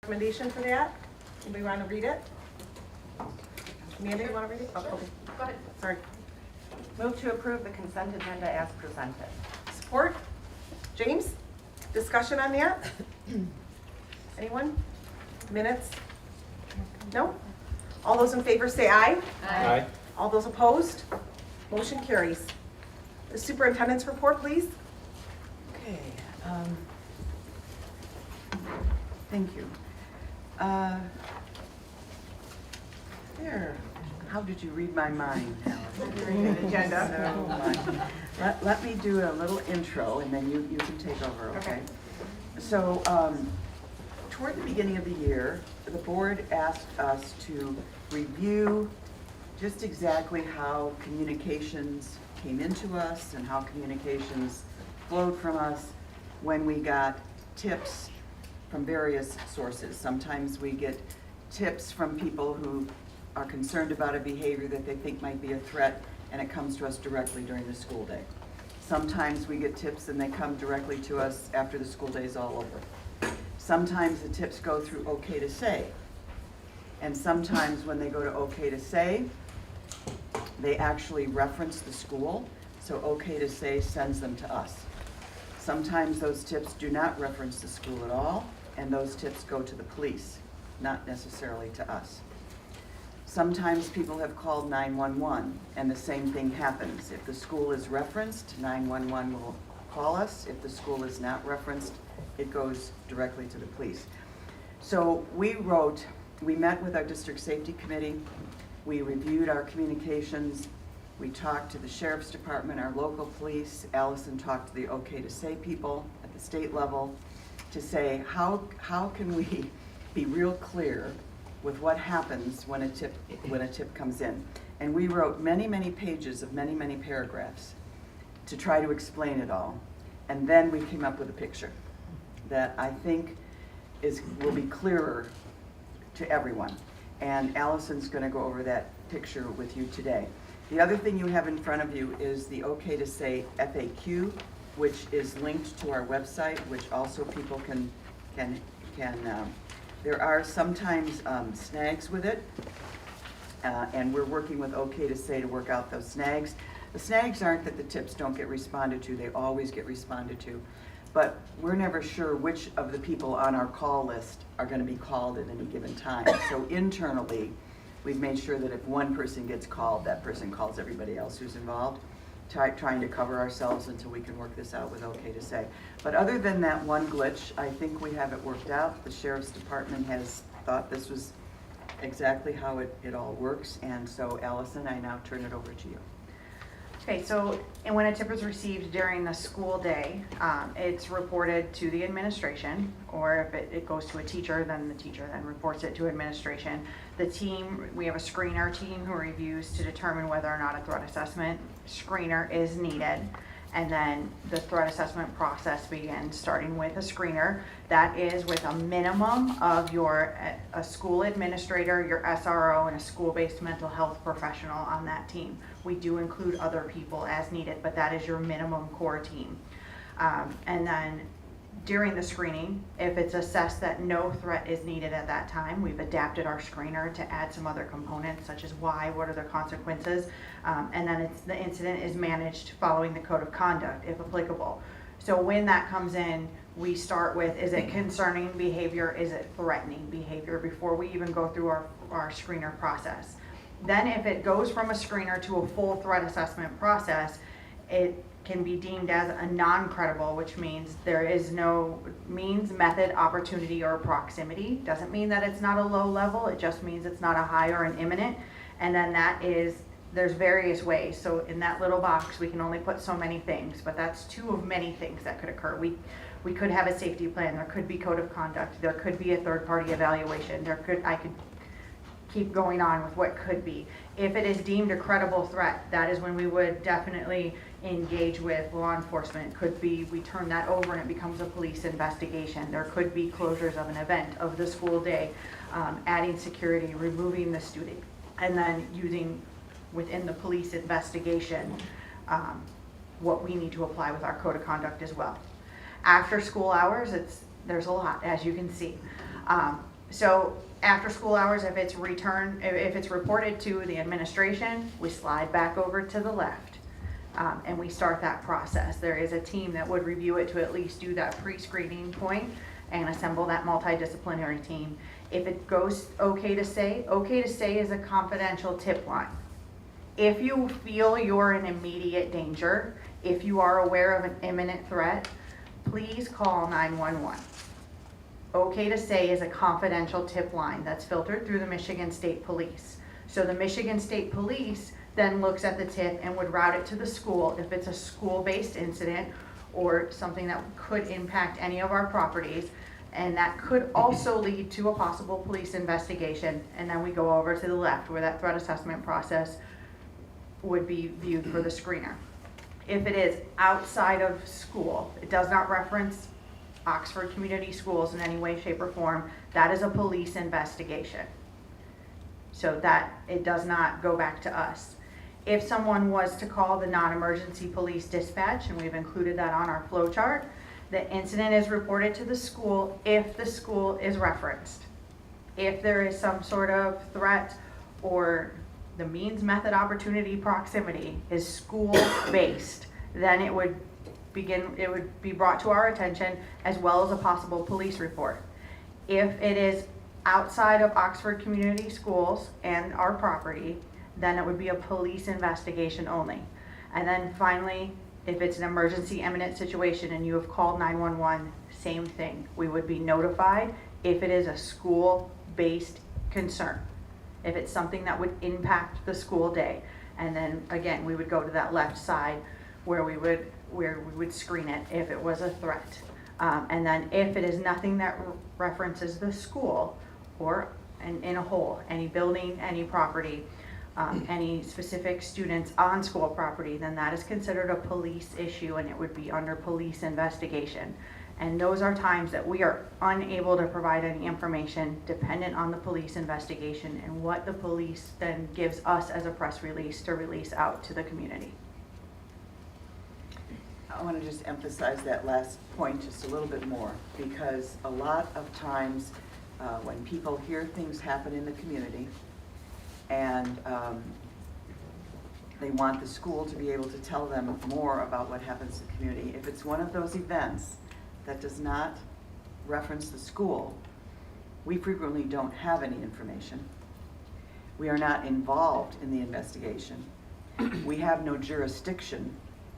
recommendation for that? Anybody want to read it? Amanda, you want to read it? Oh, okay. Go ahead. Sorry. Move to approve the consent agenda as presented. Support? James? Discussion on that? Anyone? Minutes? No? All those in favor say aye. Aye. All those opposed? Motion carries. The superintendent's report, please. Okay, thank you. There, how did you read my mind, Alan? Agenda. So, let me do a little intro and then you can take over, okay? Okay. So, toward the beginning of the year, the board asked us to review just exactly how communications came into us and how communications flowed from us when we got tips from various sources. Sometimes we get tips from people who are concerned about a behavior that they think might be a threat, and it comes to us directly during the school day. Sometimes we get tips and they come directly to us after the school day is all over. Sometimes the tips go through OK to Say. And sometimes when they go to OK to Say, they actually reference the school, so OK to Say sends them to us. Sometimes those tips do not reference the school at all, and those tips go to the police, not necessarily to us. Sometimes people have called 911, and the same thing happens. If the school is referenced, 911 will call us. If the school is not referenced, it goes directly to the police. So we met with our district safety committee, we reviewed our communications, we talked to the sheriff's department, our local police. Allison talked to the OK to Say people at the state level to say, how can we be real clear with what happens when a tip comes in. And we wrote many, many pages of many, many paragraphs to try to explain it all. And then we came up with a picture that I think will be clearer to everyone. And Allison's going to go over that picture with you today. The other thing you have in front of you is the OK to Say FAQ, which is linked to our website, which also people can there are sometimes snags with it, and we're working with OK to Say to work out those snags. The snags aren't that the tips don't get responded to, they always get responded to, but we're never sure which of the people on our call list are going to be called at any given time. So internally, we've made sure that if one person gets called, that person calls everybody else who's involved, trying to cover ourselves until we can work this out with OK to Say. But other than that one glitch, I think we have it worked out. The sheriff's department has thought this was exactly how it all works. And so Allison, I now turn it over to you. Okay, so and when a tip is received during the school day, it's reported to the administration, or if it goes to a teacher, then the teacher then reports it to administration. The team, we have a screener team who reviews to determine whether or not a threat assessment screener is needed. And then the threat assessment process begins, starting with a screener. That is with a minimum of a school administrator, your SRO, and a school-based mental health professional on that team. We do include other people as needed, but that is your minimum core team. And then during the screening, if it's assessed that no threat is needed at that time, we've adapted our screener to add some other components such as why, what are the consequences, and then the incident is managed following the code of conduct if applicable. So when that comes in, we start with, is it concerning behavior, is it threatening behavior, before we even go through our screener process. Then if it goes from a screener to a full threat assessment process, it can be deemed as a non-credible, which means there is no means, method, opportunity, or proximity. Doesn't mean that it's not a low level, it just means it's not a high or an imminent. And then there's various ways. So in that little box, we can only put so many things, but that's two of many things that could occur. We could have a safety plan, there could be code of conduct, there could be a third-party evaluation, I could keep going on with what could be. If it is deemed a credible threat, that is when we would definitely engage with law enforcement. Could be we turn that over and it becomes a police investigation. There could be closures of an event, of the school day, adding security, removing the student, and then using within the police investigation what we need to apply with our code of conduct as well. After school hours, there's a lot, as you can see. So after school hours, if it's reported to the administration, we slide back over to the left. And we start that process. There is a team that would review it to at least do that pre-screening point and assemble that multidisciplinary team. If it goes okay to say is a confidential tip line. If you feel you're in immediate danger, if you are aware of an imminent threat, please call 911. Okay to say is a confidential tip line that's filtered through the Michigan State Police. So the Michigan State Police then looks at the tip and would route it to the school if it's a school-based incident or something that could impact any of our properties. And that could also lead to a possible police investigation. And then we go over to the left where that threat assessment process would be viewed for the screener. If it is outside of school, it does not reference Oxford Community Schools in any way, shape, or form, that is a police investigation. So that it does not go back to us. If someone was to call the non-emergency police dispatch, and we've included that on our flow chart, the incident is reported to the school if the school is referenced. If there is some sort of threat or the means, method, opportunity, proximity is school-based, then it would be brought to our attention as well as a possible police report. If it is outside of Oxford Community Schools and our property, then it would be a police investigation only. And then finally, if it's an emergency imminent situation and you have called 911, same thing. We would be notified if it is a school-based concern, if it's something that would impact the school day. And then again, we would go to that left side where we would screen it if it was a threat. And then if it is nothing that references the school or in a whole, any building, any property, any specific students on school property, then that is considered a police issue and it would be under police investigation. And those are times that we are unable to provide any information dependent on the police investigation and what the police then gives us as a press release to release out to the community. I want to just emphasize that last point just a little bit more, because a lot of times when people hear things happen in the community and they want the school to be able to tell them more about what happens in the community, if it's one of those events that does not reference the school, we frequently don't have any information. We are not involved in the investigation. We have no jurisdiction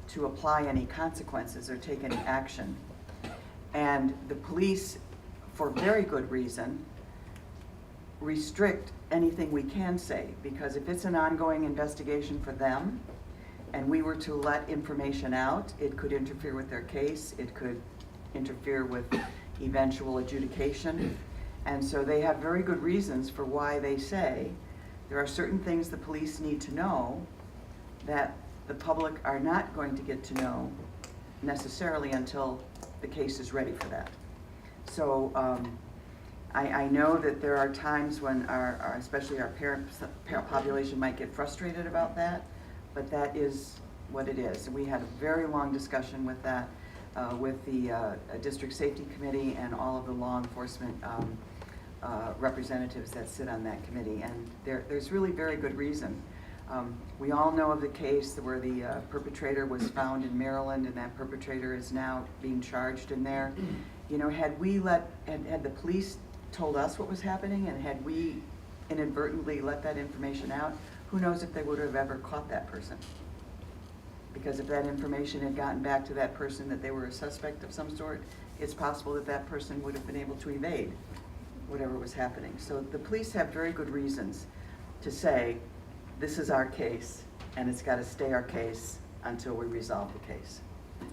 to apply any consequences or take any action. And the police, for very good reason, restrict anything we can say, because if it's an ongoing investigation for them and we were to let information out, it could interfere with their case, it could interfere with eventual adjudication. And so they have very good reasons for why they say there are certain things the police need to know that the public are not going to get to know necessarily until the case is ready for that. So I know that there are times when especially our parent population might get frustrated about that, but that is what it is. We had a very long discussion with that, with the District Safety Committee and all of the law enforcement representatives that sit on that committee, and there's really very good reason. We all know of the case where the perpetrator was found in Maryland, and that perpetrator is now being charged in there. You know, had the police told us what was happening, and had we inadvertently let that information out, who knows if they would have ever caught that person. Because if that information had gotten back to that person that they were a suspect of some sort, it's possible that that person would have been able to evade whatever was happening. So the police have very good reasons to say, this is our case, and it's got to stay our case until we resolve the case.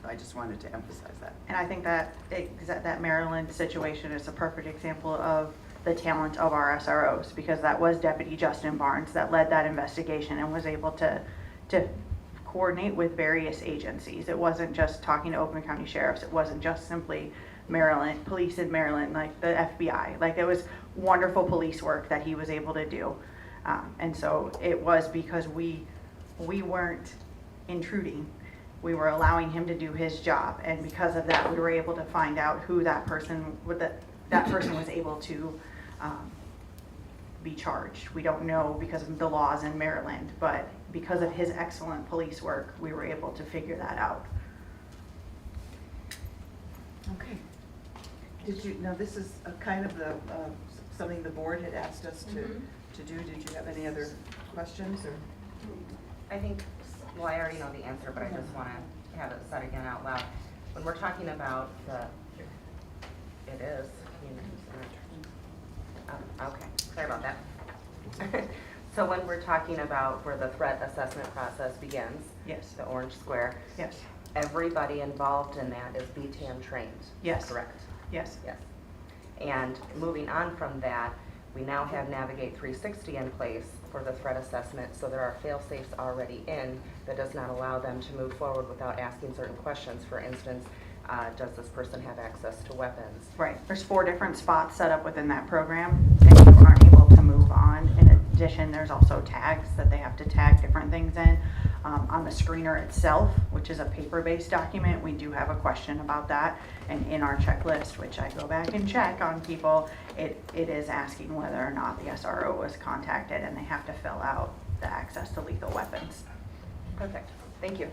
So I just wanted to emphasize that. And I think that Maryland situation is a perfect example of the talent of our SROs, because that was Deputy Justin Barnes that led that investigation and was able to coordinate with various agencies. It wasn't just talking to Oakland County Sheriffs. It wasn't just simply Maryland, police in Maryland, like the FBI. Like, it was wonderful police work that he was able to do. And so it was because we weren't intruding. We were allowing him to do his job, and because of that, we were able to find out who that person was able to be charged. We don't know because of the laws in Maryland, but because of his excellent police work, we were able to figure that out. Okay. Did you, now this is a kind of the, something the board had asked us to do. Did you have any other questions or? I think, well, I already know the answer, but I just want to have it said again out loud. When we're talking about it is community center. Oh, okay, sorry about that. So when we're talking about where the threat assessment process begins, Yes. the orange square, Yes. everybody involved in that is BTAM trained. Yes. Correct? Yes. Yes. And moving on from that, we now have Navigate 360 in place for the threat assessment, so there are fail-safes already in that does not allow them to move forward without asking certain questions. For instance, does this person have access to weapons? Right, there's 4 different spots set up within that program, and you aren't able to move on. In addition, there's also tags that they have to tag different things in. On the screener itself, which is a paper-based document, we do have a question about that. And in our checklist, which I go back and check on people, it is asking whether or not the SRO was contacted, and they have to fill out the access to lethal weapons. Perfect, thank you.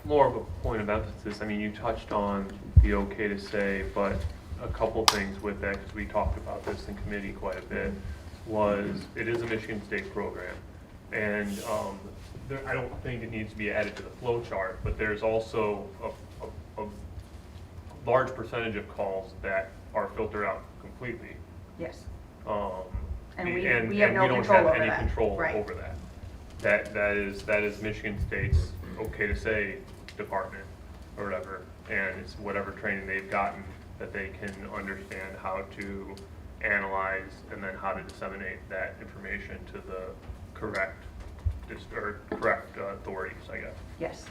More of a point of emphasis, I mean, you touched on the okay to say, but a couple things with that, because we talked about this in committee quite a bit, was it is a Michigan State program. And I don't think it needs to be added to the flow chart, but there's also a large percentage of calls that are filtered out completely. Yes. And we we have no don't control have over any that. control Right. over that. That is Michigan State's okay to say department or whatever, and it's whatever training they've gotten that they can understand how to analyze and then how to disseminate that information to the correct authorities, I guess. Yes.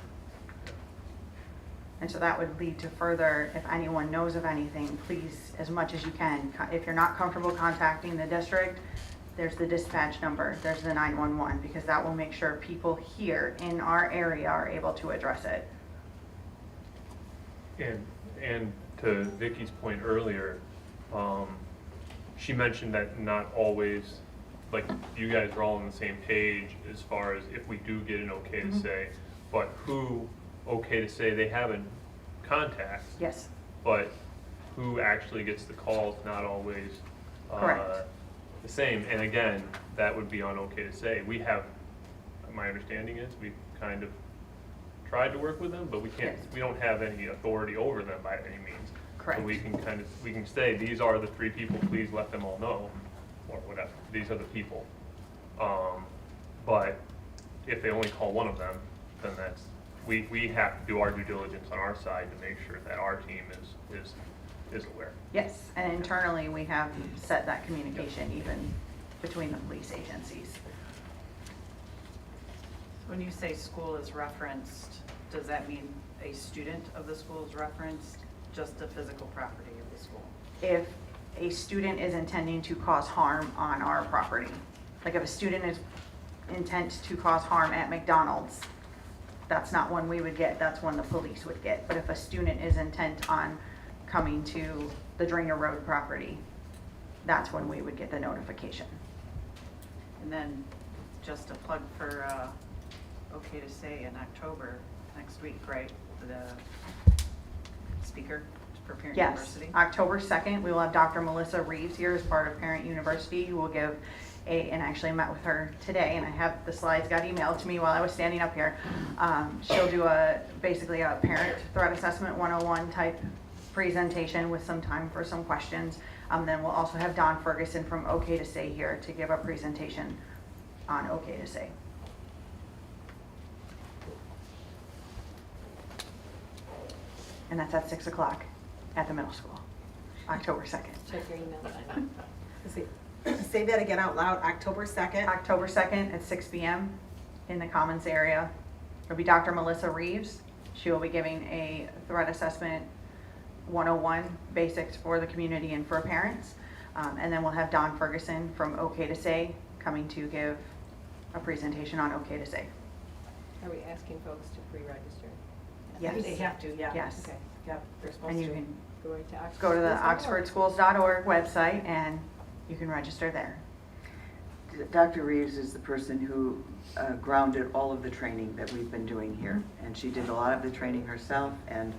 And so that would lead to further, if anyone knows of anything, please, as much as you can, if you're not comfortable contacting the district, there's the dispatch number, there's the 911, because that will make sure people here in our area are able to address it. And to Vicky's point earlier, she mentioned that not always, like, you guys are all on the same page as far as if we do get an okay to say, but who okay to say they haven't contacts, Yes, but who actually gets the calls, not always Correct. the same. And again, that would be on okay to say. We have, my understanding is, we've kind of tried to work with them, but we can't, Yes. we don't have any authority over them by any means. Correct. So we can say, these are the 3 people, please let them all know, or whatever, these are the people. But if they only call one of them, then that's, we have to do our due diligence on our side to make sure that our team is aware. yes, and internally, we have set that communication even between the police agencies. When you say school is referenced, does that mean a student of the school is referenced, just the physical property of the school? If a student is intending to cause harm on our property, like if a student is intent to cause harm at McDonald's, that's not one we would get, that's one the police would get. But if a student is intent on coming to the Drainer Road property, that's when we would get the notification. And then just a plug for, okay to say in October, next week, right? The speaker for Parent Yes, University. October 2nd, we will have Dr. Melissa Reeves here as part of Parent University, who will give and actually met with her today, and I have the slides got emailed to me while I was standing up here. She'll do basically a parent threat assessment 101 type presentation with some time for some questions. Then we'll also have Don Ferguson from OK to Say here to give a presentation on OK to Say. And that's at 6 o'clock at the middle school, October 2nd. Check your email. Say that again out loud, October 2nd. October 2nd at 6 p.m. in the Commons area. It'll be Dr. Melissa Reeves. She will be giving a threat assessment 101 basics for the community and for parents. And then we'll have Don Ferguson from OK to Say coming to give a presentation on OK to Say. Are we asking folks to pre-register? Yes. They have to, yeah. Yes. Okay. Yep, they're supposed And to. you can Going to Oxford. go to the Schools.org. oxfordschools.org website and you can register there. Dr. Reeves is the person who grounded all of the training that we've been doing here. And she did a lot of the training herself and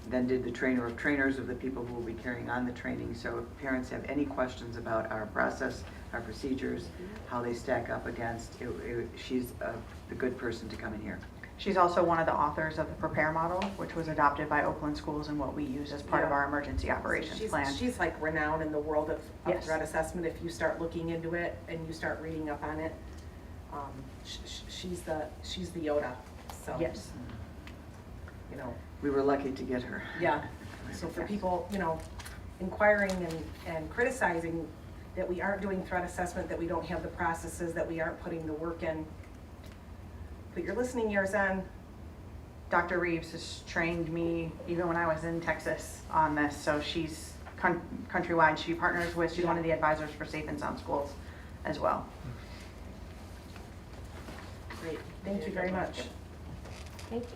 then did the trainer of trainers of the people who will be carrying on the training. So if parents have any questions about our process, our procedures, how they stack up against, she's the good person to come in here. She's also one of the authors of the Prepare model, which was adopted by Oakland Schools and what we use as part of Yeah. our emergency operations plan. She's like renowned in the world of Yes. threat assessment. If you start looking into it and you start reading up on it, she's the Yoda, so. Yes. You know, We were lucky to get her. yeah, so for people, you know, inquiring and criticizing that we aren't doing threat assessment, that we don't have the processes, that we aren't putting the work in, put your listening ears on. Dr. Reeves has trained me even when I was in Texas on this, so she's countrywide. She partners with, she's one of the advisors for Safe and Sound Schools as well. Great, thank you very much. Thank you.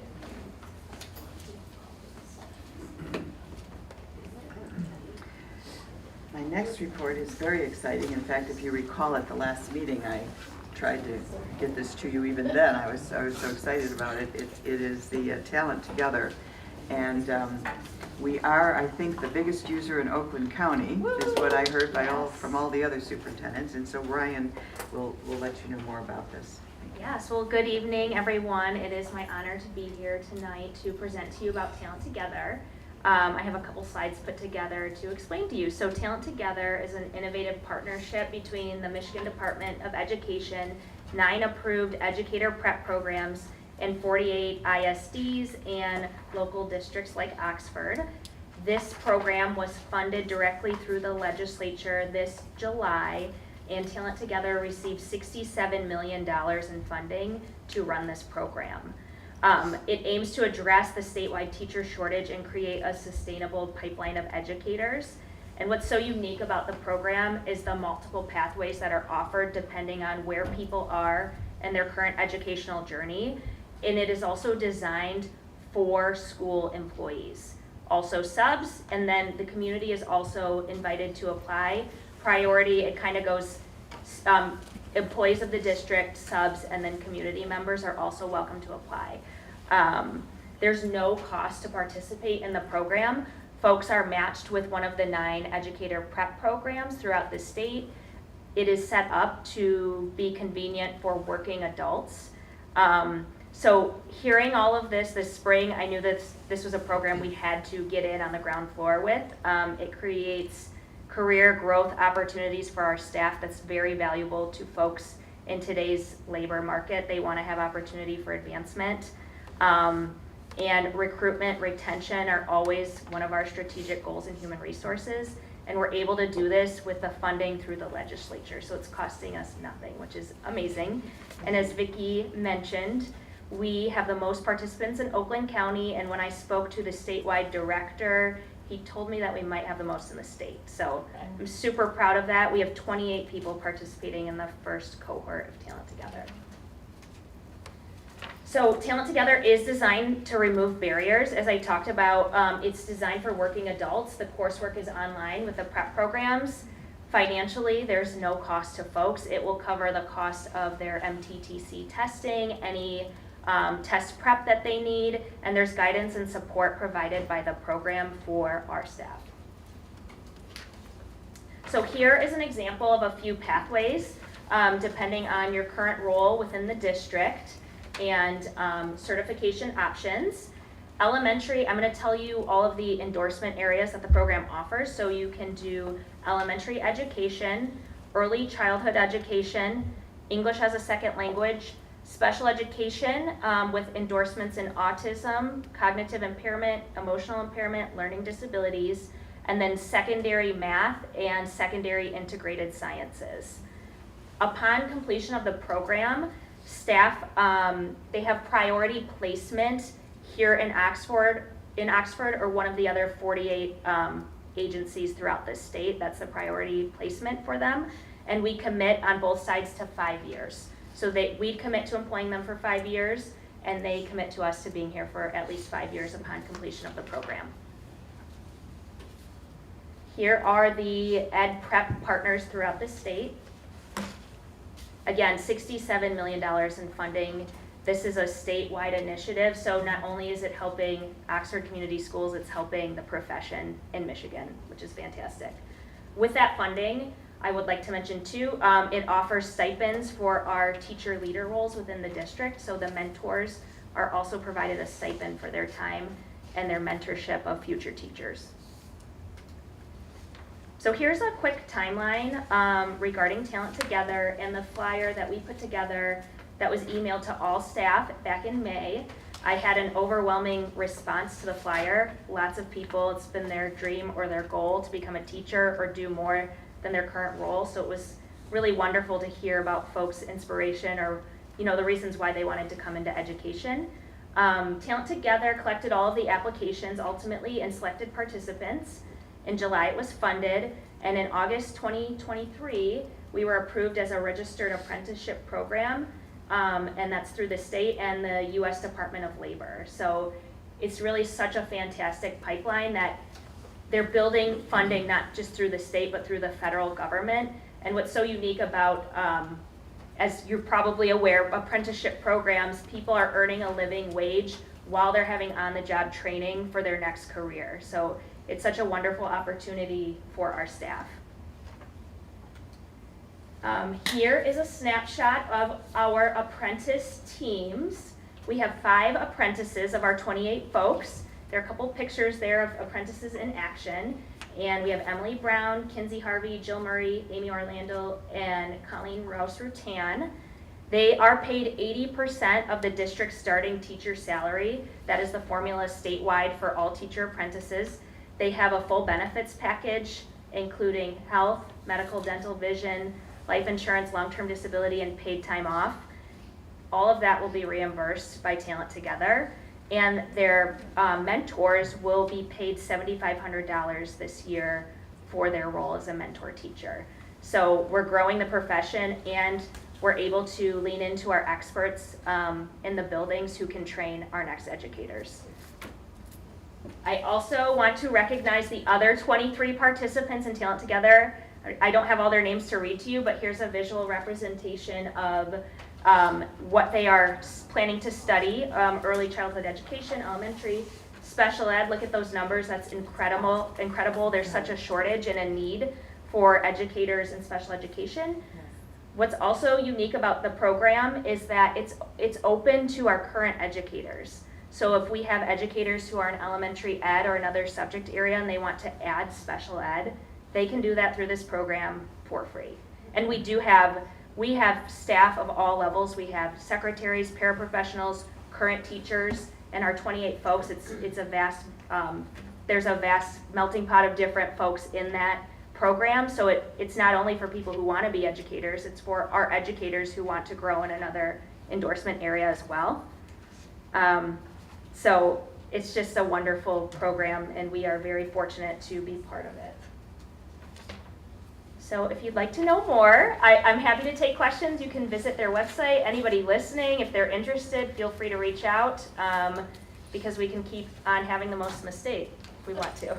My next report is very exciting. In fact, if you recall at the last meeting, I tried to get this to you even then. I was so excited about it. It is the Talent Together. And we are, I think, the biggest user in Oakland County, is what I heard from all the other superintendents. And so Ryan will let you know more about this. Yes, well, good evening, everyone. It is my honor to be here tonight to present to you about Talent Together. I have a couple slides put together to explain to you. So Talent Together is an innovative partnership between the Michigan Department of Education, 9 approved educator prep programs, and 48 ISDs and local districts like Oxford. This program was funded directly through the legislature this July, and Talent Together received $67 million in funding to run this program. It aims to address the statewide teacher shortage and create a sustainable pipeline of educators. And what's so unique about the program is the multiple pathways that are offered depending on where people are in their current educational journey. And it is also designed for school employees, also subs, and then the community is also invited to apply. Priority, it kind of goes, employees of the district, subs, and then community members are also welcome to apply. There's no cost to participate in the program. Folks are matched with one of the 9 educator prep programs throughout the state. It is set up to be convenient for working adults. So hearing all of this spring, I knew that this was a program we had to get in on the ground floor with. It creates career growth opportunities for our staff that's very valuable to folks in today's labor market. They want to have opportunity for advancement. And recruitment, retention are always one of our strategic goals in human resources. And we're able to do this with the funding through the legislature. So it's costing us nothing, which is amazing. And as Vicki mentioned, we have the most participants in Oakland County. And when I spoke to the statewide director, he told me that we might have the most in the state. So I'm super proud of that. We have 28 people participating in the first cohort of Talent Together. So Talent Together is designed to remove barriers. As I talked about, it's designed for working adults. The coursework is online with the prep programs. Financially, there's no cost to folks. It will cover the cost of their MTTC testing, any test prep that they need, and there's guidance and support provided by the program for our staff. So here is an example of a few pathways, depending on your current role within the district and certification options. Elementary, I'm going to tell you all of the endorsement areas that the program offers. So you can do elementary education, early childhood education, English as a second language, special education with endorsements in autism, cognitive impairment, emotional impairment, learning disabilities, and then secondary math and secondary integrated sciences. Upon completion of the program, staff, they have priority placement here in Oxford or one of the other 48 agencies throughout the state. That's the priority placement for them. And we commit on both sides to 5 years. So we commit to employing them for 5 years, and they commit to us to being here for at least 5 years upon completion of the program. Here are the ed prep partners throughout the state. Again, $67 million in funding. This is a statewide initiative, so not only is it helping Oxford Community Schools, it's helping the profession in Michigan, which is fantastic. With that funding, I would like to mention too, it offers stipends for our teacher leader roles within the district, so the mentors are also provided a stipend for their time and their mentorship of future teachers. So here's a quick timeline regarding Talent Together and the flyer that we put together that was emailed to all staff back in May. I had an overwhelming response to the flyer. Lots of people, it's been their dream or their goal to become a teacher or do more than their current role. So it was really wonderful to hear about folks' inspiration or the reasons why they wanted to come into education. Talent Together collected all of the applications ultimately and selected participants. In July it was funded, and in August 2023 we were approved as a registered apprenticeship program. And that's through the state and the U.S. Department of Labor. So it's really such a fantastic pipeline that they're building funding not just through the state but through the federal government. And what's so unique about, as you're probably aware, apprenticeship programs, people are earning a living wage while they're having on-the-job training for their next career. So it's such a wonderful opportunity for our staff. Here is a snapshot of our apprentice teams. We have 5 apprentices of our 28 folks. There are a couple pictures there of apprentices in action. And we have Emily Brown, Kinsey Harvey, Jill Murray, Amy Orlando, and Colleen Rouse-Rutan. They are paid 80% of the district's starting teacher salary. That is the formula statewide for all teacher apprentices. They have a full benefits package, including health, medical, dental, vision, life insurance, long-term disability, and paid time off. All of that will be reimbursed by Talent Together. And their mentors will be paid $7,500 this year for their role as a mentor teacher. So we're growing the profession, and we're able to lean into our experts in the buildings who can train our next educators. I also want to recognize the other 23 participants in Talent Together. I don't have all their names to read to you, but here's a visual representation of what they are planning to study, early childhood education, elementary, special ed. Look at those numbers, that's incredible. There's such a shortage and a need for educators in special education. What's also unique about the program is that it's open to our current educators. So if we have educators who are in elementary ed or another subject area and they want to add special ed, they can do that through this program for free. And we have staff of all levels. We have secretaries, paraprofessionals, current teachers, and our 28 folks. It's a vast, there's a vast melting pot of different folks in that program. So it's not only for people who want to be educators, it's for our educators who want to grow in another endorsement area as well. So it's just a wonderful program, and we are very fortunate to be part of it. So if you'd like to know more, I'm happy to take questions. You can visit their website. Anybody listening, if they're interested, feel free to reach out because we can keep on having the most mistakes if we want to.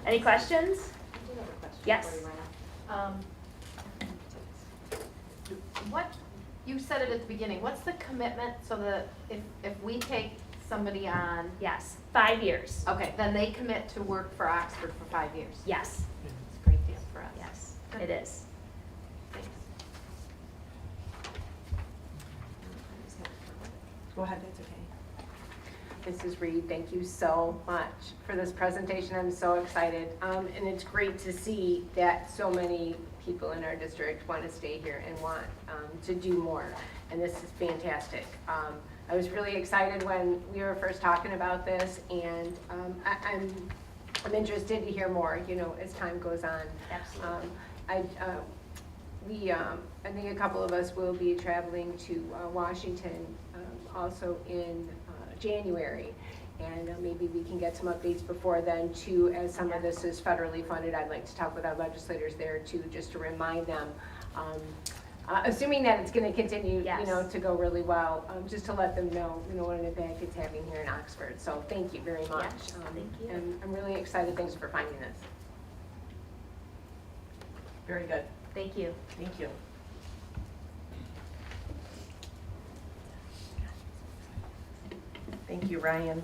Any questions? I do have a question Yes. for you, Rhonda. What, you said it at the beginning, what's the commitment so that if we take somebody on, Yes, 5 years. okay, then they commit to work for Oxford for 5 years? Yes, It's a great deal for us. yes, it is. Thanks. Go ahead, that's okay. Mrs. Reed, thank you so much for this presentation. I'm so excited. And it's great to see that so many people in our district want to stay here and want to do more. And this is fantastic. I was really excited when we were first talking about this, and I'm interested to hear more, as time goes on. Absolutely. I think a couple of us will be traveling to Washington also in January, and maybe we can get some updates before then too, as some of this is federally funded. I'd like to talk with our legislators there too, just to remind them assuming that it's gonna continue, Yes. to go really well, just to let them know, what an event it's having here in Oxford. So thank you very much. Yes, thank you. And I'm really excited. Thanks for finding this. Very good, Thank you. thank you. Thank you, Ryan.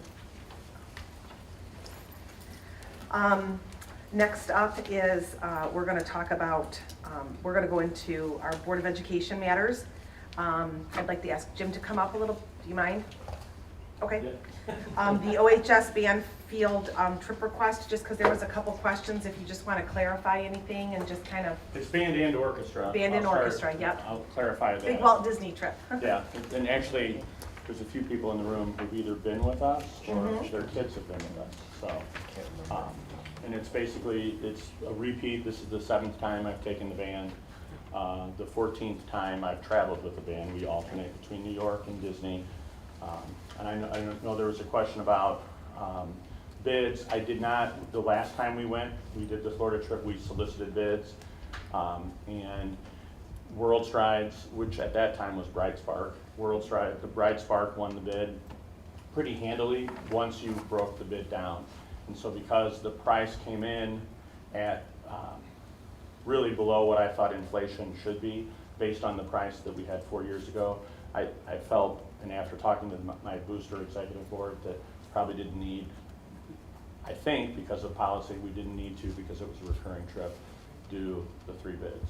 Next up is, we're gonna talk about, we're gonna go into our Board of Education matters. I'd like to ask Jim to come up a little, do you mind? Okay. The OHS band field trip request, just because there was a couple questions, if you just want to clarify anything and just kind of, It's band and orchestra. Band and I'll start- orchestra, yep. I'll clarify that. big Walt Disney trip. Yeah, and actually, there's a few people in the room who've either been with us or Mhm. their kids have been with us, so. And it's basically, it's a repeat, this is the 7th time I've taken the band. The 14th time I've traveled with the band, we alternate between New York and Disney. And I know there was a question about bids. I did not, the last time we went, we did the Florida trip, we solicited bids. And World Strides, which at that time was Bright Spark, the Bright Spark won the bid pretty handily once you broke the bid down. And so because the price came in at really below what I thought inflation should be, based on the price that we had 4 years ago, I felt, and after talking to my booster executive board, that probably didn't need, I think because of policy, we didn't need to, because it was a recurring trip, do the 3 bids.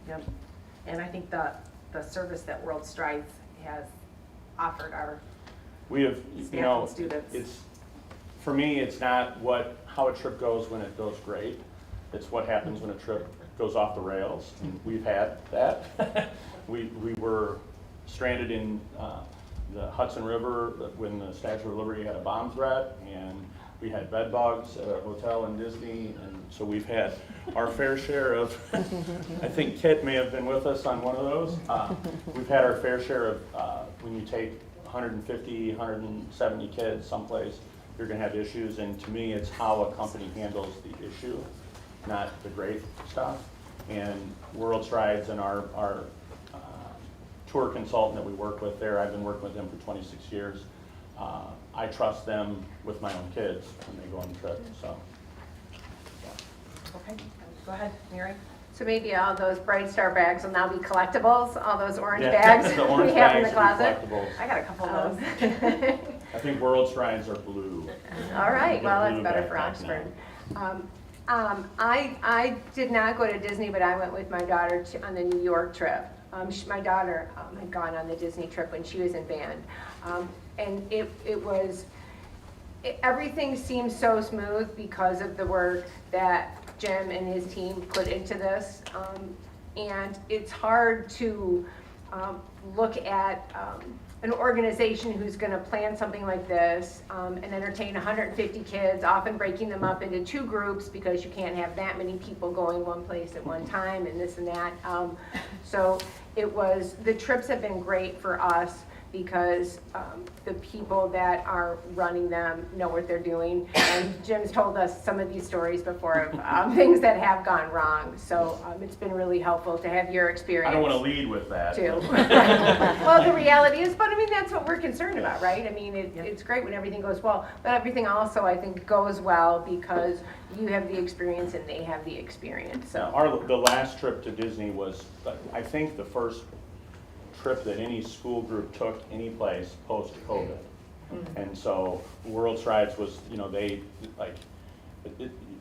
Yep. And I think the service that World Strides has offered our We have, staff and students. it's, for me, it's not how a trip goes when it goes great. It's what happens when a trip goes off the rails. And we've had that. We were stranded in the Hudson River when the Statue of Liberty had a bomb threat, and we had bed bugs at a hotel in Disney, and so we've had our fair share of, I think Kit may have been with us on one of those. We've had our fair share of, when you take 150, 170 kids someplace, you're gonna have issues, and to me, it's how a company handles the issue, not the great stuff. And World Strides and our tour consultant that we work with there, I've been working with them for 26 years. I trust them with my own kids when they go on the trip, so. Okay, go ahead, Mary. So maybe all those Bright Star bags will now be collectibles, all those orange Yeah, bags the orange we have in the bags will be closet. collectibles. I got a couple of those. I think World Strides are blue. All right, well, They're that's blue better for backpack now. Oxford. I did not go to Disney, but I went with my daughter on the New York trip. My daughter had gone on the Disney trip when she was in band. And everything seemed so smooth because of the work that Jim and his team put into this. And it's hard to look at an organization who's gonna plan something like this and entertain 150 kids, often breaking them up into 2 groups because you can't have that many people going one place at one time and this and that. So the trips have been great for us because the people that are running them know what they're doing. And Jim's told us some of these stories before of things that have gone wrong. So it's been really helpful to have your experience. I don't want to lead with that. Too. Well, the reality is, but I mean, that's what we're concerned about, right? I mean, it's great when everything goes well, but everything also, I think, goes well because you have the experience and they have the experience, so. The last trip to Disney was, I think, the first trip that any school group took any place post-COVID. And so World Strides was, they,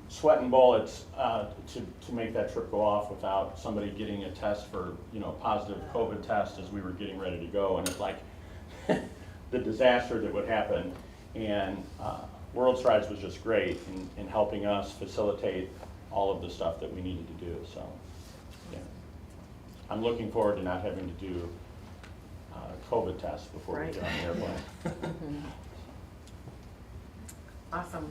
sweat and bullets to make that trip go off without somebody getting a test for, positive COVID test as we were getting ready to go. And it's like the disaster that would happen. And World Strides was just great in helping us facilitate all of the stuff that we needed to do. So, yeah. I'm looking forward to not having to do COVID tests before we get on the airplane. Awesome.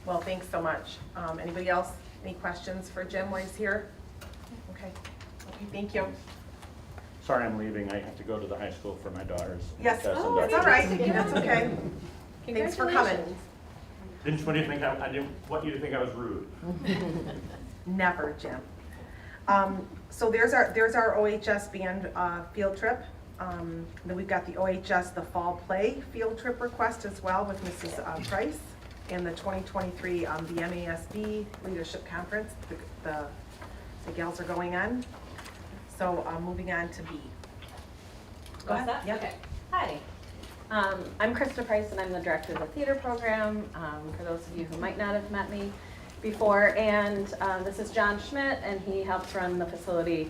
Well, thanks so much. Anybody else, any questions for Jim while he's here? Okay, thank you. Sorry I'm leaving. I have to go to the high school for my daughter's Yes, test oh, it's all induction. right, that's okay. Thanks for coming. What do you think? I didn't want you to think I was rude. Never, Jim. So there's our OHS band field trip. Then we've got the OHS, the fall play field trip request as well with Mrs. Price. And the 2023, the MASB Leadership Conference, the gals are going on. So moving on to B. Go ahead. Yeah. Okay. Hi. I'm Krista Price, and I'm the director of the theater program, for those of you who might not have met me before. And this is John Schmidt, and he helps run the facility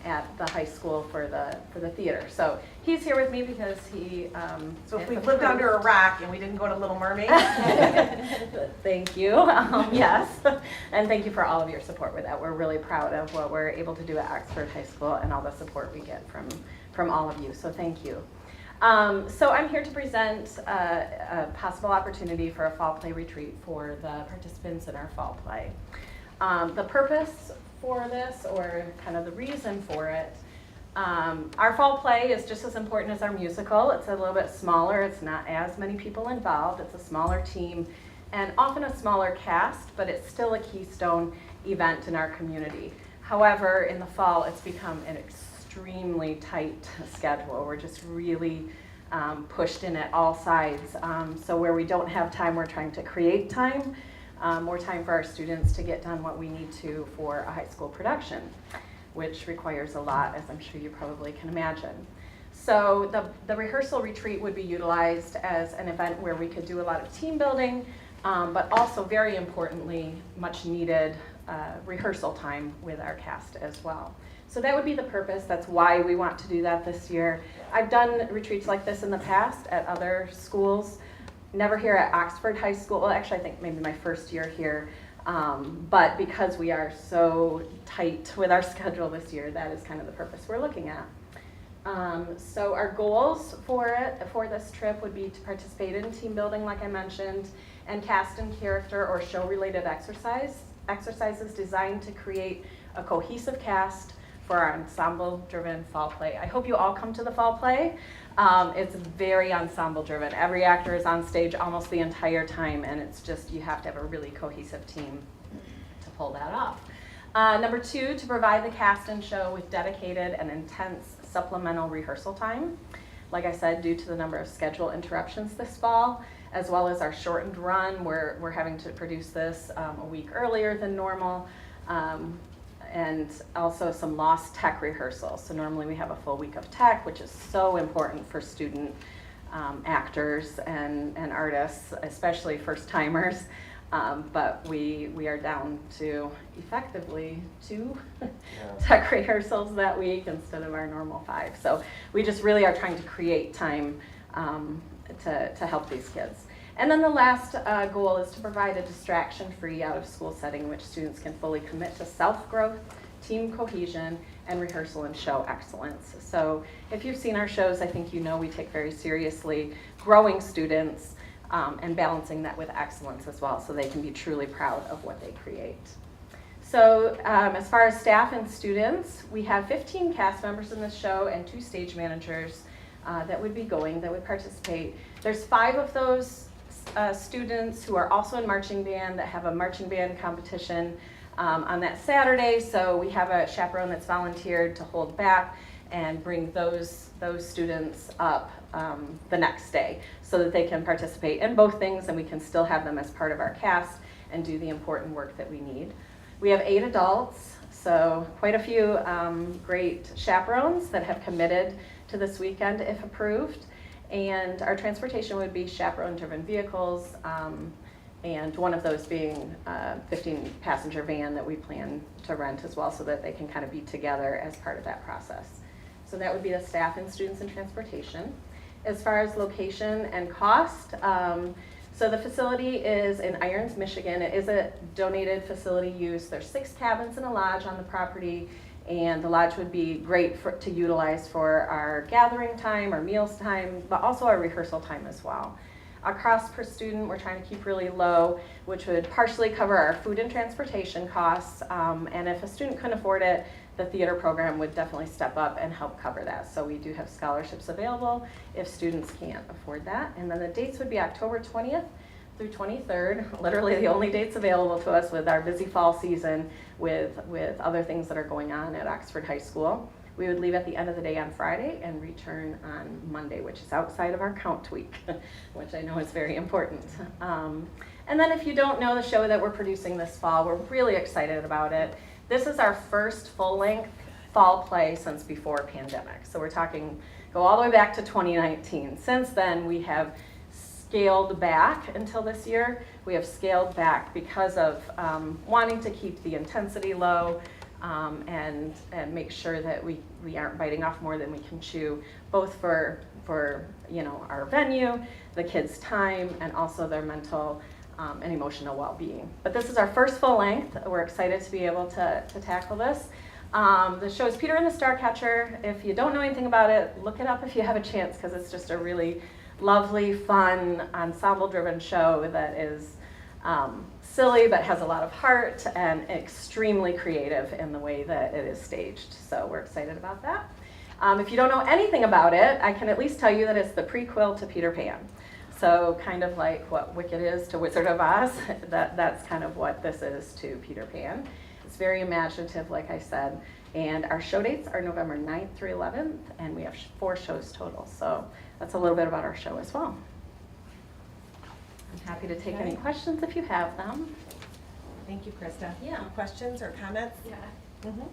at the high school for the theater. So he's here with me because he. So if we've lived under a rock and we didn't go to Little Mermaid. Thank you. Yes, and thank you for all of your support with that. We're really proud of what we're able to do at Oxford High School and all the support we get from all of you. So thank you. So I'm here to present a possible opportunity for a fall play retreat for the participants in our fall play. The purpose for this, or kind of the reason for it, our fall play is just as important as our musical. It's a little bit smaller. It's not as many people involved. It's a smaller team and often a smaller cast, but it's still a keystone event in our community. However, in the fall, it's become an extremely tight schedule. We're just really pushed in at all sides. So where we don't have time, we're trying to create time, more time for our students to get done what we need to for a high school production, which requires a lot, as I'm sure you probably can imagine. So the rehearsal retreat would be utilized as an event where we could do a lot of team building, but also very importantly, much needed rehearsal time with our cast as well. So that would be the purpose. That's why we want to do that this year. I've done retreats like this in the past at other schools, never here at Oxford High School. Well, actually, I think maybe my first year here. But because we are so tight with our schedule this year, that is kind of the purpose we're looking at. So our goals for this trip would be to participate in team building, like I mentioned, and cast and character or show-related exercises designed to create a cohesive cast for our ensemble-driven fall play. I hope you all come to the fall play. It's very ensemble-driven. Every actor is on stage almost the entire time, and it's just, you have to have a really cohesive team to pull that off. Number two, to provide the cast and show with dedicated and intense supplemental rehearsal time. Like I said, due to the number of schedule interruptions this fall, as well as our shortened run, we're having to produce this a week earlier than normal. And also some lost tech rehearsals. So normally we have a full week of tech, which is so important for student actors and artists, especially first timers. But we are down to effectively 2 tech rehearsals that week instead of our normal 5. So we just really are trying to create time to help these kids. And then the last goal is to provide a distraction-free out-of-school setting in which students can fully commit to self-growth, team cohesion, and rehearsal and show excellence. So if you've seen our shows, I think you know we take very seriously growing students and balancing that with excellence as well, so they can be truly proud of what they create. So as far as staff and students, we have 15 cast members in this show and 2 stage managers that would participate. There's 5 of those students who are also in marching band that have a marching band competition on that Saturday. So we have a chaperone that's volunteered to hold back and bring those students up the next day so that they can participate in both things and we can still have them as part of our cast and do the important work that we need. We have 8 adults, so quite a few great chaperones that have committed to this weekend if approved. And our transportation would be chaperone-driven vehicles, and one of those being a 15-passenger van that we plan to rent as well so that they can kind of be together as part of that process. So that would be the staff and students and transportation. As far as location and cost, so the facility is in Irons, Michigan. It is a donated facility use. There's 6 cabins and a lodge on the property. And the lodge would be great to utilize for our gathering time, our meals time, but also our rehearsal time as well. Our cost per student, we're trying to keep really low, which would partially cover our food and transportation costs. And if a student couldn't afford it, the theater program would definitely step up and help cover that. So we do have scholarships available if students can't afford that. And then the dates would be October 20th through 23rd, literally the only dates available to us with our busy fall season with other things that are going on at Oxford High School. We would leave at the end of the day on Friday and return on Monday, which is outside of our count week, which I know is very important. And then if you don't know the show that we're producing this fall, we're really excited about it. This is our first full-length fall play since before pandemic. So we're talking, go all the way back to 2019. Since then, we have scaled back until this year. We have scaled back because of wanting to keep the intensity low and make sure that we aren't biting off more than we can chew, both for our venue, the kids' time, and also their mental and emotional well-being. But this is our first full length. We're excited to be able to tackle this. The show is Peter and the Starcatcher. If you don't know anything about it, look it up if you have a chance, because it's just a really lovely, fun, ensemble-driven show that is silly but has a lot of heart and extremely creative in the way that it is staged. So we're excited about that. If you don't know anything about it, I can at least tell you that it's the prequel to Peter Pan. So kind of like what Wicked is to Wizard of Oz, that's kind of what this is to Peter Pan. It's very imaginative, like I said, and our show dates are November 9th through 11th, and we have 4 shows total. So that's a little bit about our show as well. I'm happy to take any questions if you have them. Thank you, Krista. Yeah. Any questions or comments? Yeah. Mhm.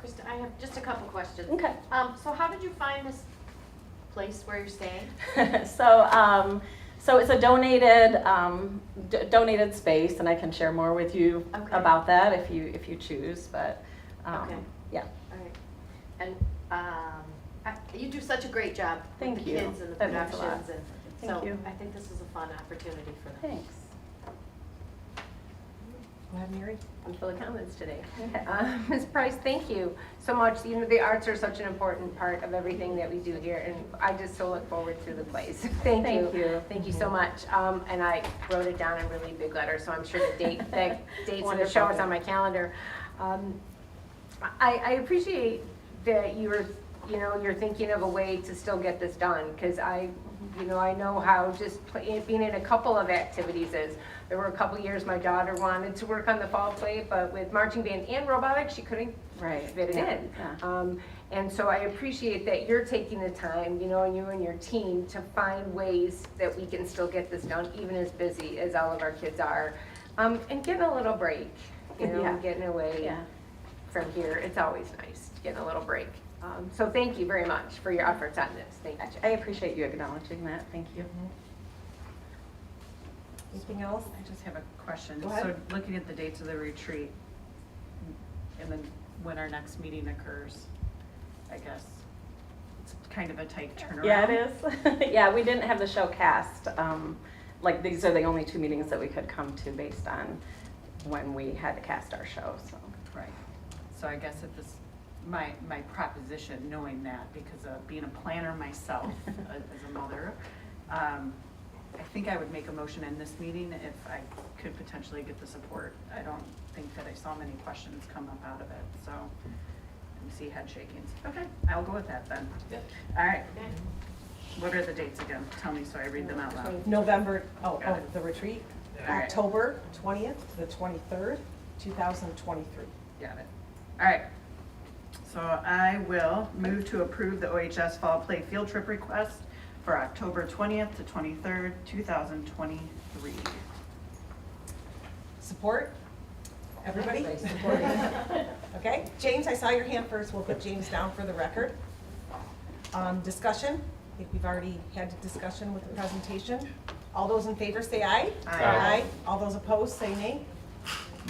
Krista, I have just a couple questions. Okay. So how did you find this place where you're staying? So it's a donated donated space, and I can share more with you Okay. about that if you choose. But Okay. yeah, All right. And you do such a great job Thank with the you. kids and the That means a lot. productions, and Thank so you. I think this is a fun opportunity for them. thanks. Go ahead, Mary. For the comments today. Okay. Ms. Price, thank you so much. You know, the arts are such an important part of everything that we do here, and I just so look forward to the plays. Thank you. Thank you. Thank you so much. And I wrote it down in really big letters, so I'm sure the dates of the show is on my calendar. I appreciate that you're thinking of a way to still get this done, because I know how just being in a couple of activities is. There were a couple years my daughter wanted to work on the fall play, but with marching band and robotics, she couldn't fit it in. Yeah. And so I appreciate that you're taking the time, and you and your team, to find ways that we can still get this done, even as busy as all of our kids are. And getting a little break, Yeah. getting away Yeah. from here. It's always nice getting a little break. So thank you very much for your efforts on this. Thank you. I appreciate you acknowledging that. Thank you. Anything else? I just have a question. Go ahead. So looking at the dates of the retreat and then when our next meeting occurs, I guess it's kind of a tight turnaround. Yeah, it is. Yeah, we didn't have the show cast. Like, these are the only 2 meetings that we could come to based on when we had to cast our show, so. Right. So I guess at this, my proposition, knowing that, because of being a planner myself as a mother, I think I would make a motion in this meeting if I could potentially get the support. I don't think that I saw many questions come up out of it, so I see head shakings. Okay, I'll go with that then. All right. What are the dates again? Tell me so I read them out loud. November, Got it. the retreat, All right. October 20th to the 23rd, 2023. Got it. All right. So I will move to approve the OHS Fall Play Field Trip request for October 20th to 23rd, 2023. Support? Everybody? Okay, James, I saw your hand first. We'll put James down for the record. Discussion? I think we've already had a discussion with the presentation. All those in favor say aye. Aye. All those opposed say nay.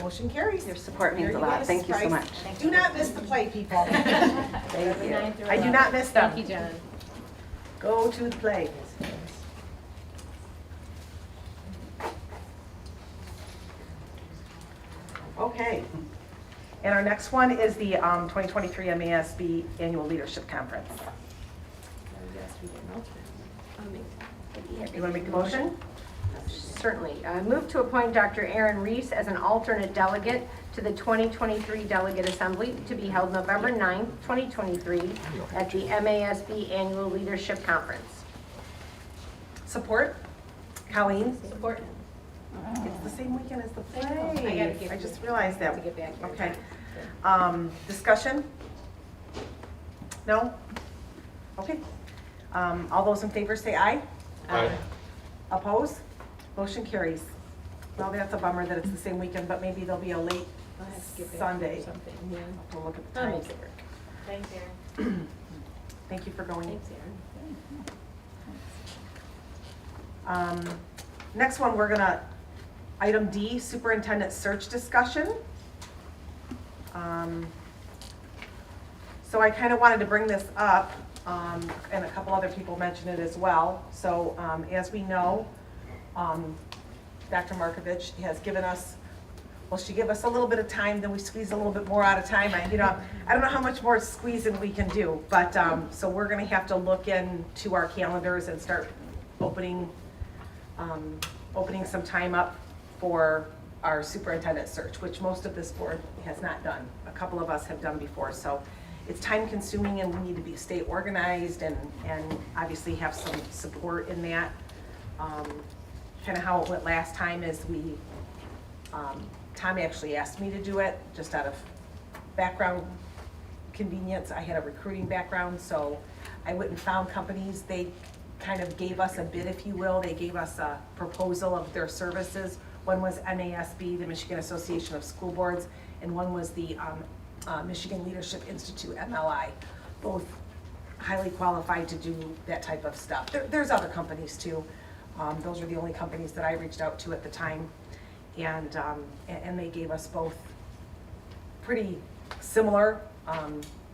Motion carries. Your support means Here a you go, lot. Mrs. Thank you so Price. much. Do not miss the play, people. Thank you. I do not miss them. Thank you, John. Go to the play. Okay. And our next one is the 2023 MASB Annual Leadership Conference. You want to make the motion? Certainly. I move to appoint Dr. Aaron Reese as an alternate delegate to the 2023 Delegate Assembly to be held November 9th, 2023 at the MASB Annual Leadership Conference. Support? Colleen? Support. same weekend as the I know. I gotta play. get- I just realized that. to get back here. Okay. Discussion? No? Okay. All those in favor say aye. Aye. Oppose? Motion carries. Well, that's a bummer that it's the same weekend, but maybe there'll be a late I'll have to get back Sunday. here or something, yeah. We'll look at the I'll times. make it work. Thanks, Erin. Thank you for going. Thanks, Erin. Next one, we're gonna, item D, superintendent search discussion. So I kind of wanted to bring this up, and a couple other people mentioned it as well. So as we know, Dr. Markovich has given us, well, she gave us a little bit of time, then we squeezed a little bit more out of time. I don't know how much more squeezing we can do, but, so we're gonna have to look into our calendars and start opening some time up for our superintendent search, which most of this board has not done. A couple of us have done before, so it's time consuming and we need to stay organized and obviously have some support in that. Kind of how it went last time is Tom actually asked me to do it, just out of background convenience. I had a recruiting background, so I went and found companies. They kind of gave us a bid, if you will. They gave us a proposal of their services. One was MASB, the Michigan Association of School Boards, and one was the Michigan Leadership Institute, MLI. Both highly qualified to do that type of stuff. There's other companies too. Those are the only companies that I reached out to at the time. And they gave us both pretty similar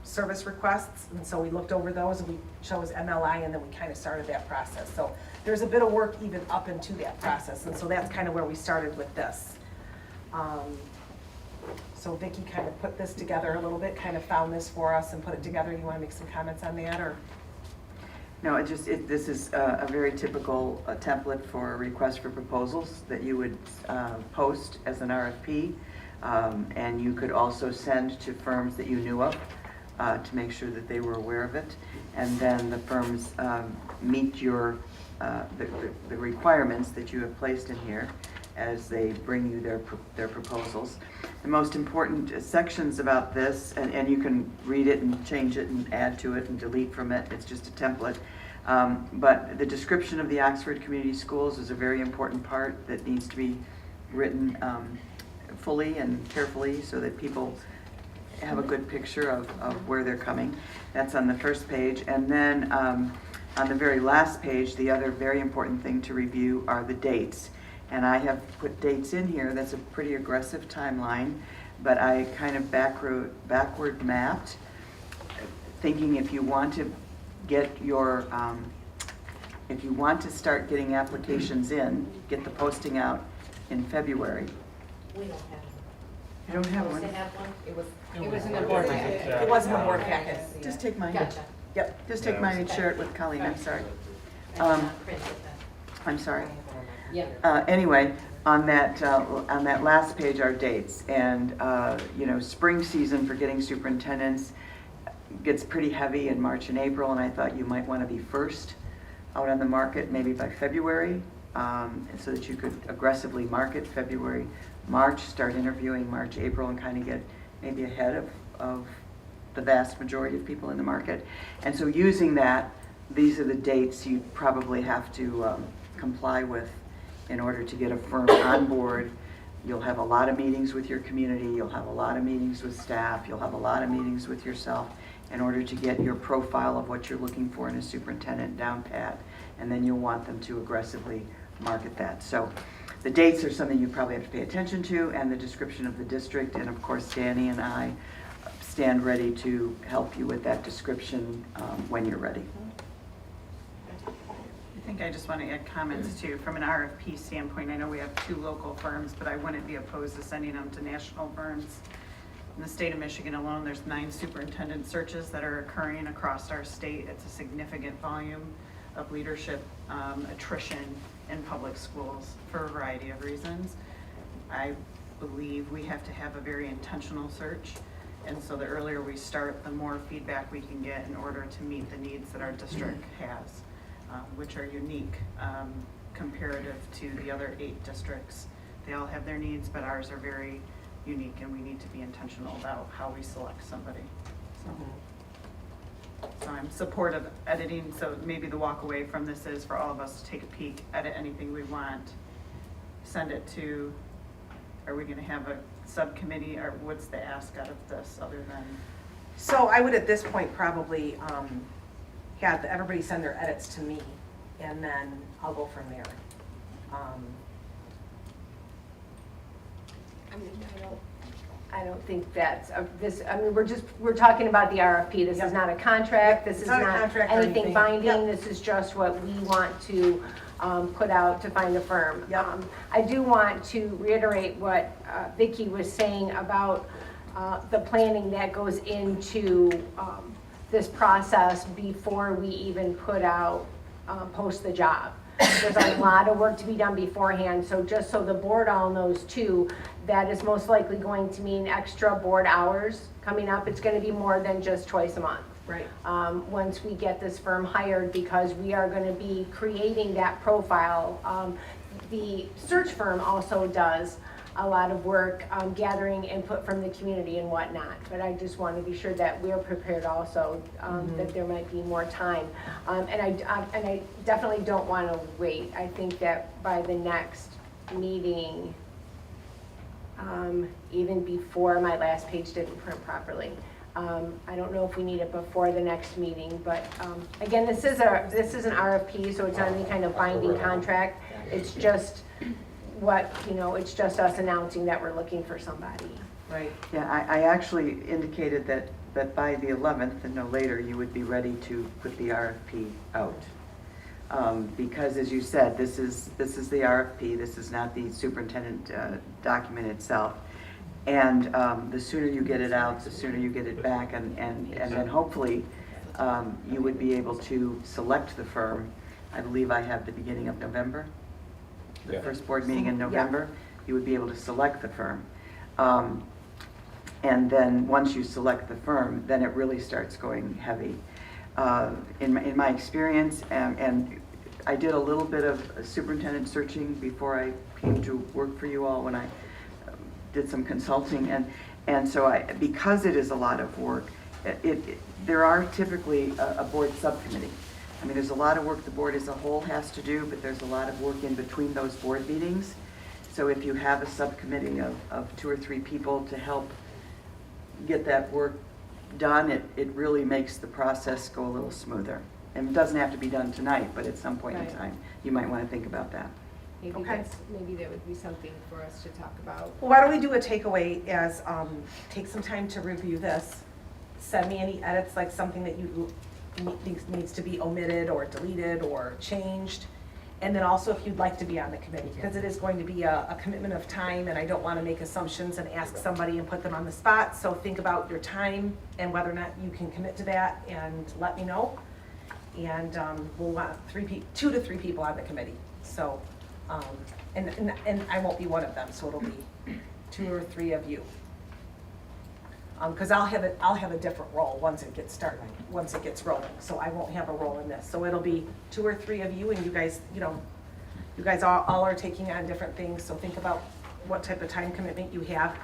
service requests, and so we looked over those and we chose MLI, and then we kind of started that process. So there's a bit of work even up into that process, and so that's kind of where we started with this. So Vicki kind of put this together a little bit, kind of found this for us and put it together. You want to make some comments on that, or? No, this is a very typical template for a request for proposals that you would post as an RFP. And you could also send to firms that you knew of to make sure that they were aware of it. And then the firms meet the requirements that you have placed in here as they bring you their proposals. The most important sections about this, and you can read it and change it and add to it and delete from it, it's just a template. But the description of the Oxford Community Schools is a very important part that needs to be written fully and carefully so that people have a good picture of where they're coming. That's on the first page. And then on the very last page, the other very important thing to review are the dates. And I have put dates in here. That's a pretty aggressive timeline, but I kind of backward mapped, thinking if you want to get your, if you want to start getting applications in, get the posting out in February. We don't have You don't have one. one? Does it have one? It was in the board packet. It wasn't a board packet. Just take mine. Gotcha. Yep. Just take mine and share it with Colleen, I'm sorry. I did not print it then. I'm sorry. Yep. Anyway, on that last page are dates, and spring season for getting superintendents gets pretty heavy in March and April, and I thought you might want to be first out on the market, maybe by February, so that you could aggressively market February, March, start interviewing March, April, and kind of get maybe ahead of the vast majority of people in the market. And so using that, these are the dates you probably have to comply with in order to get a firm on board. You'll have a lot of meetings with your community, you'll have a lot of meetings with staff, you'll have a lot of meetings with yourself in order to get your profile of what you're looking for in a superintendent down pat, and then you'll want them to aggressively market that. So the dates are something you probably have to pay attention to, and the description of the district, and of course Danny and I stand ready to help you with that description when you're ready. I think I just want to add comments too, from an RFP standpoint. I know we have 2 local firms, but I wouldn't be opposed to sending them to national firms. In the state of Michigan alone, there's 9 superintendent searches that are occurring across our state. It's a significant volume of leadership attrition in public schools for a variety of reasons. I believe we have to have a very intentional search, and so the earlier we start, the more feedback we can get in order to meet the needs that our district has, which are unique comparative to the other 8 districts they all have their needs, but ours are very unique and we need to be intentional about how we select somebody. So I'm supportive of editing, so maybe the walk away from this is for all of us to take a peek, edit anything we want, send it to, are we gonna have a subcommittee, or what's the ask out of this other than? So I would at this point probably have everybody send their edits to me, and then I'll go from there. I mean, I don't think that's, we're talking about the RFP. This Yep. is not a contract, this It's is not a not contract or anything anything. binding. Yep. This is just what we want to put out to find a firm. Yep. I do want to reiterate what Vicki was saying about the planning that goes into this process before we even put out, post the job. There's a lot of work to be done beforehand, so just so the board all knows too, that is most likely going to mean extra board hours coming up. It's gonna be more than just twice a month. Right. Once we get this firm hired, because we are gonna be creating that profile. The search firm also does a lot of work, gathering input from the community and whatnot. But I just want to be sure that we're prepared also, that there might be more time. And I definitely don't want to wait. I think that by the next meeting, even before my last page didn't print properly. I don't know if we need it before the next meeting, but again, this is an RFP, so it's not any kind of binding contract. It's just it's just us announcing that we're looking for somebody. Right. Yeah, I actually indicated that by the 11th and no later, you would be ready to put the RFP out. Because as you said, this is the RFP, this is not the superintendent document itself. And the sooner you get it out, the sooner you get it back, and then hopefully you would be able to select the firm. I believe I have the beginning of November, the first board meeting in November. You would be able to select the firm. And then once you select the firm, then it really starts going heavy. In my experience, and I did a little bit of superintendent searching before I came to work for you all when I did some consulting, and so because it is a lot of work, there are typically a board subcommittee. I mean, there's a lot of work the board as a whole has to do, but there's a lot of work in between those board meetings. So if you have a subcommittee of 2 or 3 people to help get that work done, it really makes the process go a little smoother. And it doesn't have to be done tonight, but at some point in Right. time, you might want to think about that. Maybe Okay. maybe that would be something for us to talk about. Well, why don't we do a takeaway as, take some time to review this. Send me any edits, like something that you think needs to be omitted or deleted or changed. And then also if you'd like to be on the committee, because it is going to be a commitment of time, and I don't want to make assumptions and ask somebody and put them on the spot. So think about your time and whether or not you can commit to that, and let me know. And we'll want 2 to 3 people on the committee. So, and I won't be one of them, so it'll be 2 or 3 of you. Because I'll have a different role once it gets started, once it gets rolling. So I won't have a role in this. So it'll be 2 or 3 of you, and you guys, you guys all are taking on different things. So think about what type of time commitment you have.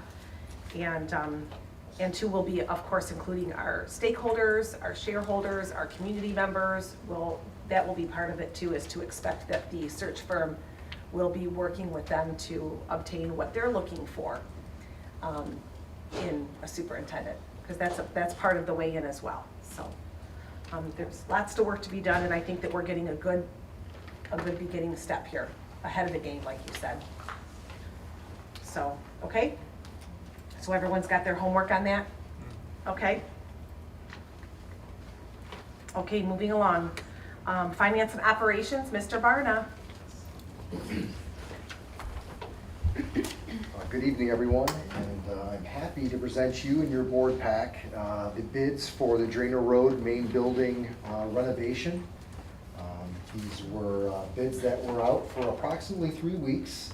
And 2 will be, of course, including our stakeholders, our shareholders, our community members. That will be part of it too, is to expect that the search firm will be working with them to obtain what they're looking for in a superintendent, because that's part of the weigh-in as well. So there's lots of work to be done, and I think that we're getting a good beginning step here, ahead of the game, like you said. So, okay? So everyone's got their homework on that? Okay? Okay, moving along. Finance and operations, Mr. Barna. Good evening, everyone, and I'm happy to present you and your board pack the bids for the Drainer Road main building renovation. These were bids that were out for approximately 3 weeks,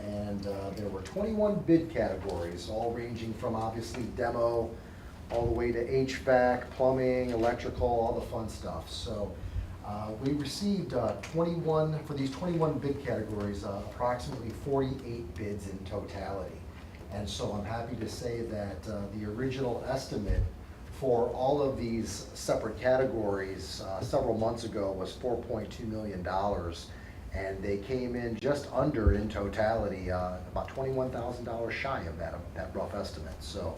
and there were 21 bid categories, all ranging from obviously demo all the way to HVAC, plumbing, electrical, all the fun stuff. So We received 21, for these 21 bid categories, approximately 48 bids in totality. And so I'm happy to say that the original estimate for all of these separate categories several months ago was $4.2 million. And they came in just under, in totality, about $21,000 shy of that rough estimate. So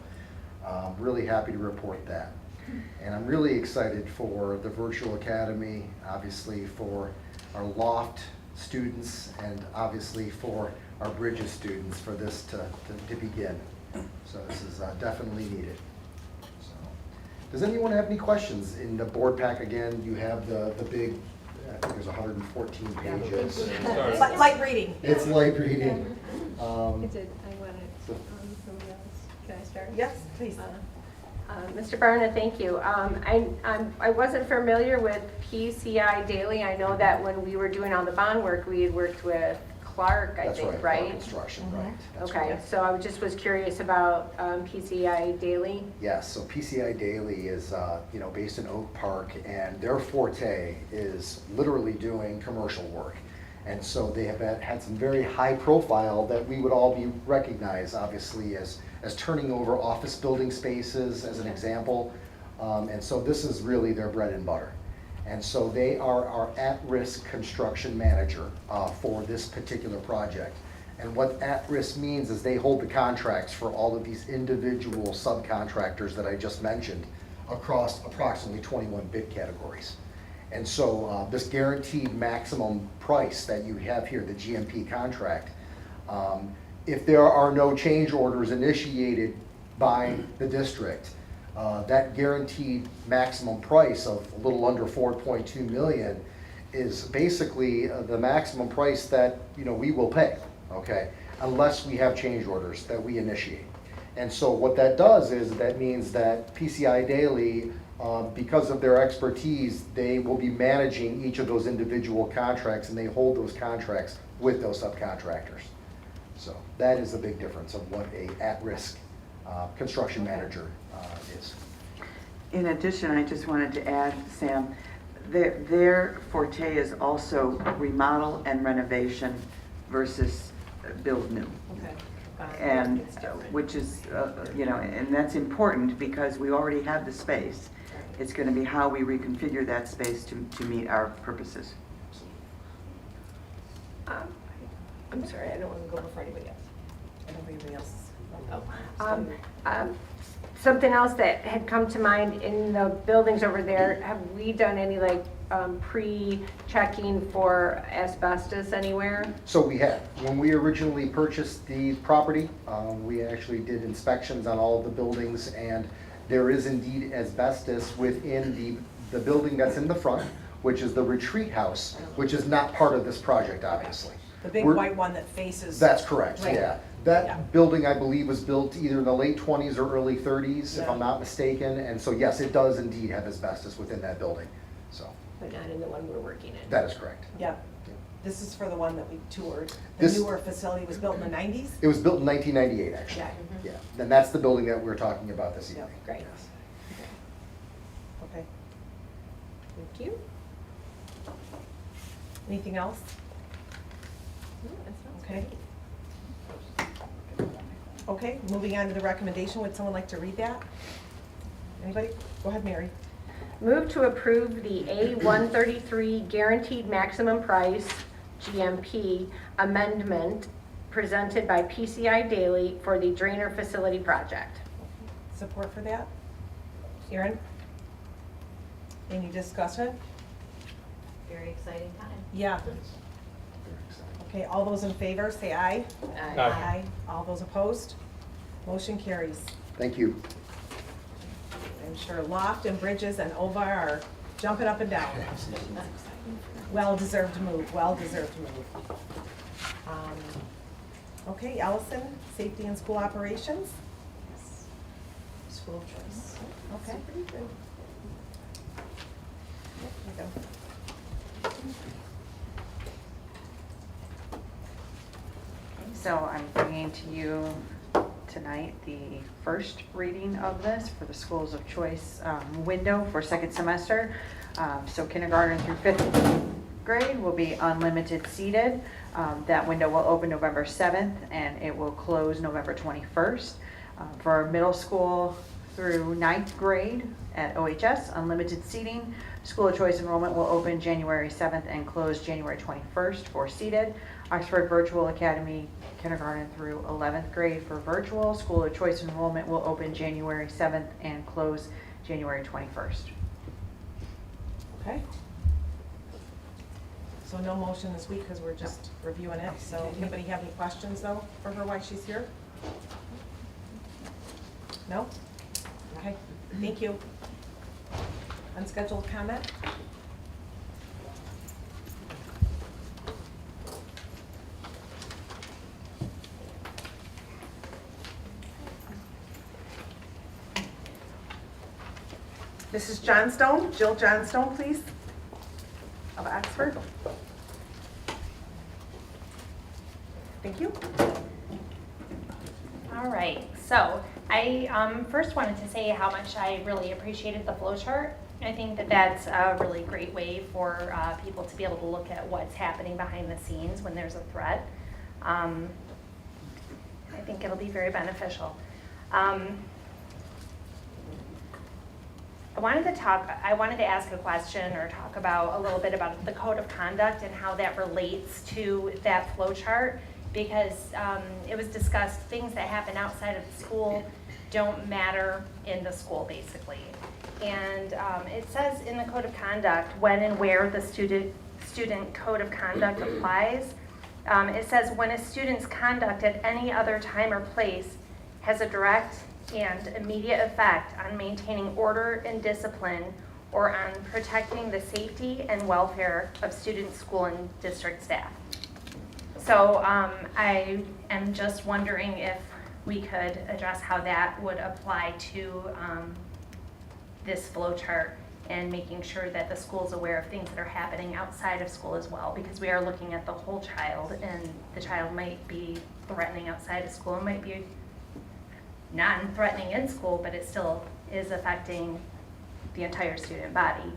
I'm really happy to report that. And I'm really excited for the Virtual Academy, obviously for our Loft students, and obviously for our Bridges students for this to begin. So this is definitely needed. So, does anyone have any questions? In the board pack, again, you have the big, I think there's 114 pages. Light reading. It's light reading. I wanted, somebody else, can I start? Yes, please. Mr. Barna, thank you. I wasn't familiar with PCI Daily. I know that when we were doing all the bond work, we had worked with Clark, I That's think, right? right? Construction, right. That's Okay, correct. so I just was curious about PCI Daily. Yes, so PCI Daily is, based in Oak Park, and their forte is literally doing commercial work. And so they have had some very high profile that we would all be recognized, obviously, as turning over office building spaces, as an example. And so this is really their bread and butter. And so they are our at-risk construction manager for this particular project. And what at-risk means is they hold the contracts for all of these individual subcontractors that I just mentioned across approximately 21 bid categories. And so this guaranteed maximum price that you have here, the GMP contract, if there are no change orders initiated by the district, that guaranteed maximum price of a little under 4.2 million is basically the maximum price that we will pay, okay, unless we have change orders that we initiate. And so what that does is that means that PCI Daily, because of their expertise, they will be managing each of those individual contracts, and they hold those contracts with those subcontractors. So that is the big difference of what a at-risk construction manager is. In addition, I just wanted to add, Sam, their forte is also remodel and renovation versus build new. Okay. And, It's different. which is, and that's important because we already have the space. It's going to be how we reconfigure that space to meet our purposes. I'm sorry, I don't want to go before anybody else. I don't think anybody else. Something else that had come to mind in the buildings over there, have we done any pre-checking for asbestos anywhere? So we had, when we originally purchased the property, we actually did inspections on all of the buildings, and there is indeed asbestos within the building that's in the front, which is the retreat house, which is not part of this project, obviously. The big white one that faces. That's correct, Right. yeah. Yeah. That building, I believe, was built either in the late 20s or early 30s, if I'm not mistaken, and so yes, it does indeed have asbestos within that building, so, But not in the one we're working in. that is correct. Yeah. This is for the one that we toured. The This- newer facility was built in the 90s? It was built in 1998, actually. Yeah. Yeah, and that's the building that we're talking about this Yeah, evening. great. Yes. Okay. Thank you. Anything else? Okay. Okay, moving on to the recommendation. Would someone like to read that? Anybody? Go ahead, Mary. Move to approve the A133 guaranteed maximum price, GMP, amendment presented by PCI Daily for the Drainer Facility Project. Support for that? Erin? Any discussion? Very exciting time. Yeah. Very exciting. Okay, all those in favor, say aye. Aye. All those opposed? Motion carries. Thank you. I'm sure Loft and Bridges and OVA are jumping up and down. Well-deserved move, well-deserved move. Okay, Allison, Safety and School Operations? School choice. Okay. Here we go. So I'm bringing to you tonight the first reading of this for the schools of choice window for second semester. So kindergarten through fifth grade will be unlimited seated. That window will open November 7th and it will close November 21st. For middle school through ninth grade at OHS, unlimited seating. School of choice enrollment will open January 7th and close January 21st for seated. Oxford Virtual Academy, kindergarten through 11th grade for virtual. School of choice enrollment will open January 7th and close January 21st. Okay. So no motion this week because we're just reviewing it. So anybody have any questions though for her while she's here? No? Okay, thank you. Unscheduled comment? Mrs. Johnstone, Jill Johnstone, please, of Oxford. Thank you. All right, so I first wanted to say how much I really appreciated the flow chart. I think that that's a really great way for people to be able to look at what's happening behind the scenes when there's a threat. I think it'll be very beneficial. I wanted to ask a question or talk about a little bit about the code of conduct and how that relates to that flow chart, because it was discussed things that happen outside of the school don't matter in the school, basically. And it says in the code of conduct when and where the student code of conduct applies. It says when a student's conduct at any other time or place has a direct and immediate effect on maintaining order and discipline or on protecting the safety and welfare of students, school, and district staff. So I am just wondering if we could address how that would apply to this flow chart and making sure that the school's aware of things that are happening outside of school as well, because we are looking at the whole child, and the child might be threatening outside of school, it might be not threatening in school, but it still is affecting the entire student body.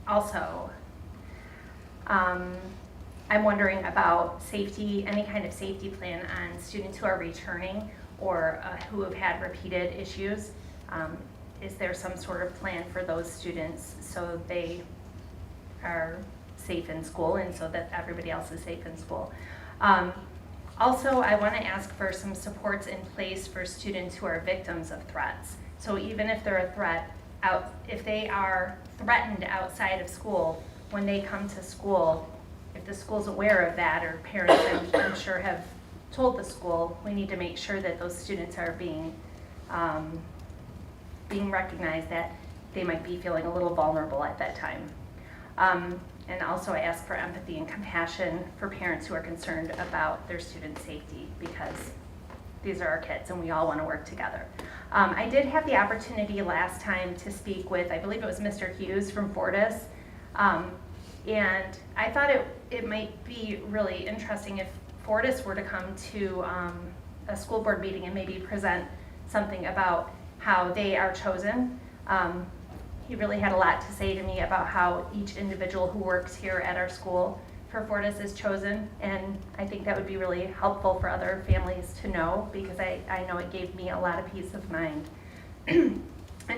Also, I'm wondering about safety, any kind of safety plan on students who are returning or who have had repeated issues. Is there some sort of plan for those students so they are safe in school and so that everybody else is safe in school? Also, I want to ask for some supports in place for students who are victims of threats. So even if they're a threat, if they are threatened outside of school, when they come to school, if the school's aware of that, or parents I'm sure have told the school, we need to make sure that those students are being recognized that they might be feeling a little vulnerable at that time. And also I ask for empathy and compassion for parents who are concerned about their student safety, because these are our kids and we all want to work together. I did have the opportunity last time to speak with, I believe it was Mr. Hughes from Fortis, and I thought it might be really interesting if Fortis were to come to a school board meeting and maybe present something about how they are chosen. He really had a lot to say to me about how each individual who works here at our school for Fortis is chosen, and I think that would be really helpful for other families to know, because I know it gave me a lot of peace of mind. And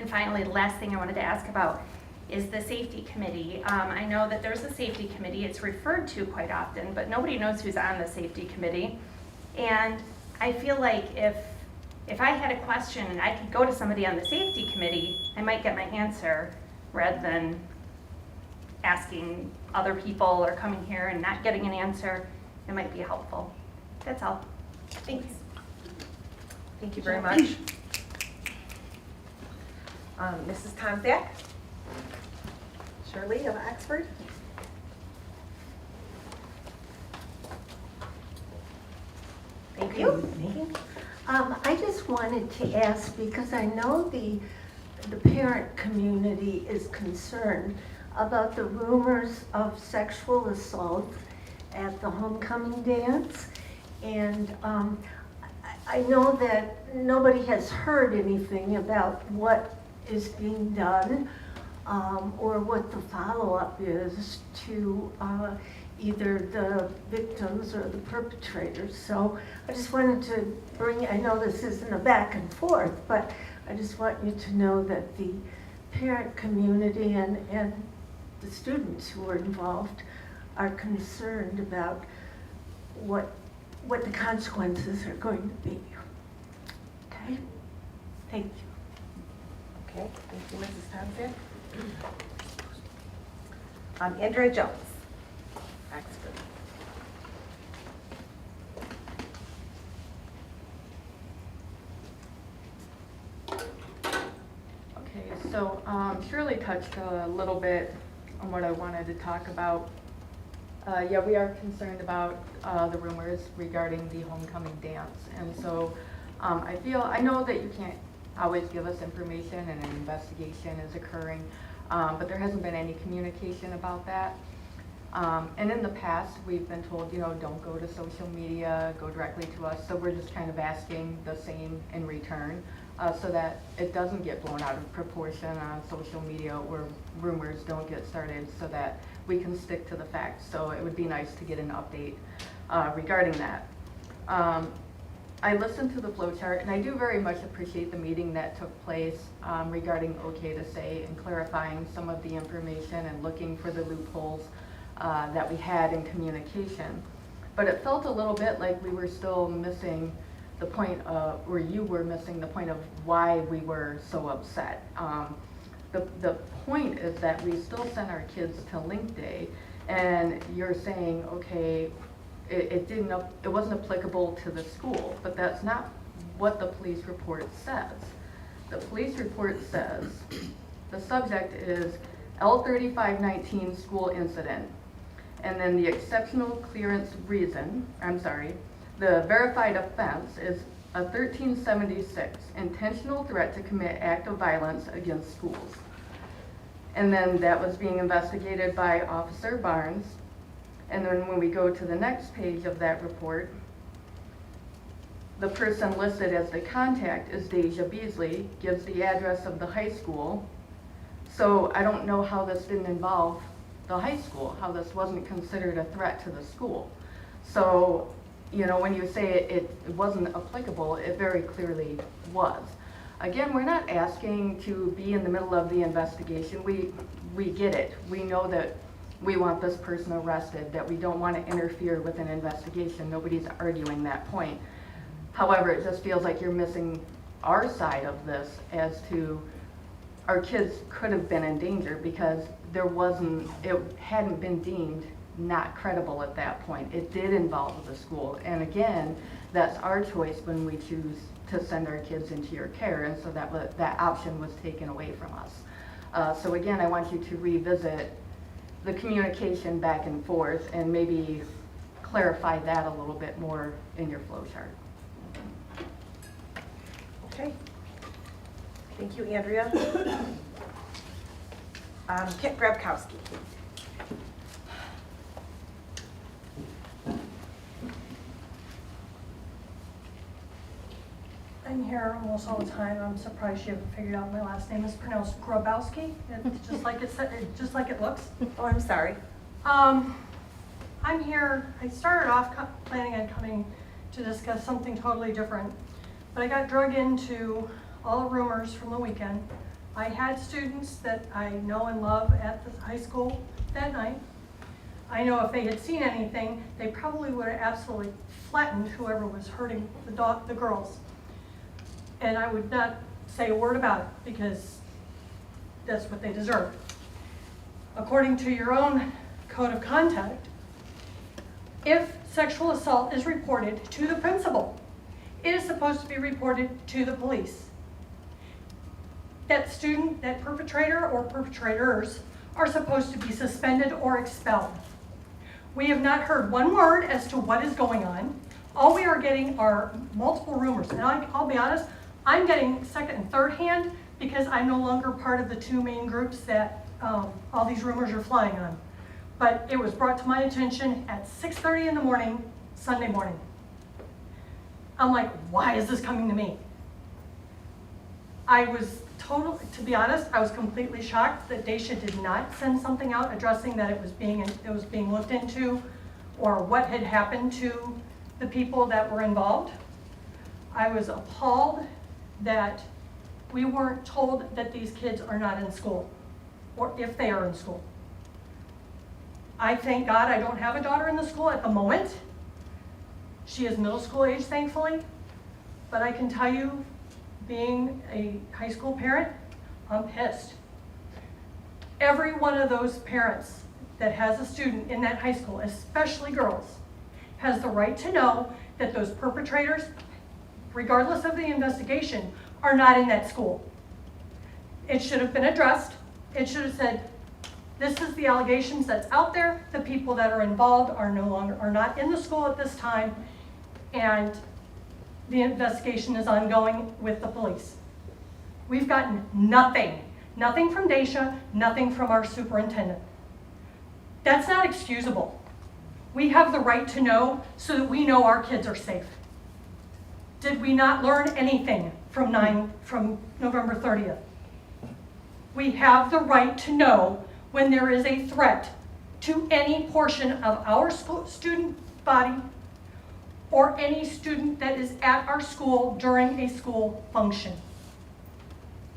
finally, the last thing I wanted to ask about is the safety committee. I know that there's a safety committee, it's referred to quite often, but nobody knows who's on the safety committee. And I feel like if I had a question and I could go to somebody on the safety committee, I might get my answer rather than asking other people or coming here and not getting an answer. It might be helpful. That's all. Thanks. Thank you very much. Mrs. Tomzak? Shirley of Oxford? Thank you. I just wanted to ask, because I know the parent community is concerned about the rumors of sexual assault at the homecoming dance. And I know that nobody has heard anything about what is being done or what the follow-up is to either the victims or the perpetrators. So I just wanted to bring, I know this isn't a back and forth, but I just want you to know that the parent community and the students who are involved are concerned about what the consequences are going to be. Okay? Thank you. Okay, thank you, Mrs. Thompson. Andrea Jones. Oxford. Okay, so Shirley touched a little bit on what I wanted to talk about. Yeah, we are concerned about the rumors regarding the homecoming dance. And so I know that you can't always give us information and an investigation is occurring, but there hasn't been any communication about that. And in the past, we've been told, don't go to social media, go directly to us. So we're just kind of asking the same in return so that it doesn't get blown out of proportion on social media or rumors don't get started so that we can stick to the facts. So it would be nice to get an update regarding that. I listened to the flow chart, and I do very much appreciate the meeting that took place regarding OK to Say and clarifying some of the information and looking for the loopholes that we had in communication. But it felt a little bit like we were still missing the point of, or you were missing the point of why we were so upset. The point is that we still send our kids to Link Day, and you're saying, okay, it wasn't applicable to the school, but that's not what the police report says. The police report says the subject is L3519 school incident, and then the exceptional clearance reason, the verified offense is a 1376 intentional threat to commit act of violence against schools. And then that was being investigated by Officer Barnes. And then when we go to the next page of that report, the person listed as the contact is Deja Beasley, gives the address of the high school. So I don't know how this didn't involve the high school, how this wasn't considered a threat to the school. So, when you say it wasn't applicable, it very clearly was. Again, we're not asking to be in the middle of the investigation. We get it. We know that we want this person arrested, that we don't want to interfere with an investigation. Nobody's arguing that point. However, it just feels like you're missing our side of this as to our kids could have been in danger because it hadn't been deemed not credible at that point. It did involve the school. And again, that's our choice when we choose to send our kids into your care. And so that option was taken away from us. So again, I want you to revisit the communication back and forth and maybe clarify that a little bit more in your flow chart. Okay. Thank you, Andrea. Kit Grabkowski. I'm here almost all the time. I'm surprised you haven't figured out my last name is pronounced Grabowski. It's just like just like it looks. Oh, I'm sorry. I'm here. I started off planning on coming to discuss something totally different, but I got drug into all the rumors from the weekend. I had students that I know and love at the high school that night. I know if they had seen anything, they probably would have absolutely flattened whoever was hurting the girls. And I would not say a word about it because that's what they deserve. According to your own code of conduct, if sexual assault is reported to the principal, it is supposed to be reported to the police. That student, that perpetrator or perpetrators are supposed to be suspended or expelled. We have not heard one word as to what is going on. All we are getting are multiple rumors. And I'll be honest, I'm getting second and third hand because I'm no longer part of the two main groups that all these rumors are flying on. But it was brought to my attention at 6:30 in the morning, Sunday morning. I'm like, why is this coming to me? I was to be honest, I was completely shocked that Daisha did not send something out addressing that it was being looked into, or what had happened to the people that were involved. I was appalled that we weren't told that these kids are not in school, or if they are in school. I thank God I don't have a daughter in the school at the moment. She is middle school age, thankfully, but I can tell you, being a high school parent, I'm pissed. Every one of those parents that has a student in that high school, especially girls, has the right to know that those perpetrators, regardless of the investigation, are not in that school. It should have been addressed. It should have said, this is the allegations that's out there. The people that are involved are not in the school at this time, and the investigation is ongoing with the police. We've gotten nothing from Daisha, nothing from our superintendent. That's not excusable. We have the right to know so that we know our kids are safe. Did we not learn anything from November 30th? We have the right to know when there is a threat to any portion of our student body or any student that is at our school during a school function.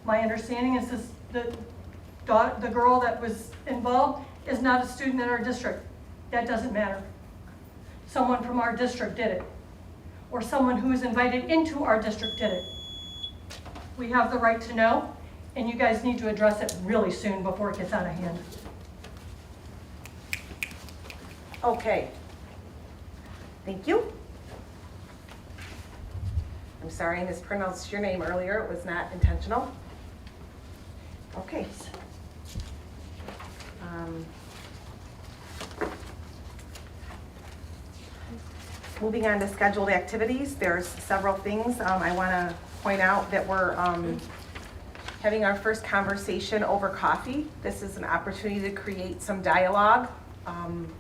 My understanding is the girl that was involved is not a student in our district. That doesn't matter. Someone from our district did it, or someone who is invited into our district did it. We have the right to know, and you guys need to address it really soon before it gets out of hand. Okay. Thank you. I'm sorry I mispronounced your name earlier. It was not intentional. Okay. Moving on to scheduled activities, there's several things I want to point out that we're having our first conversation over coffee. This is an opportunity to create some dialogue.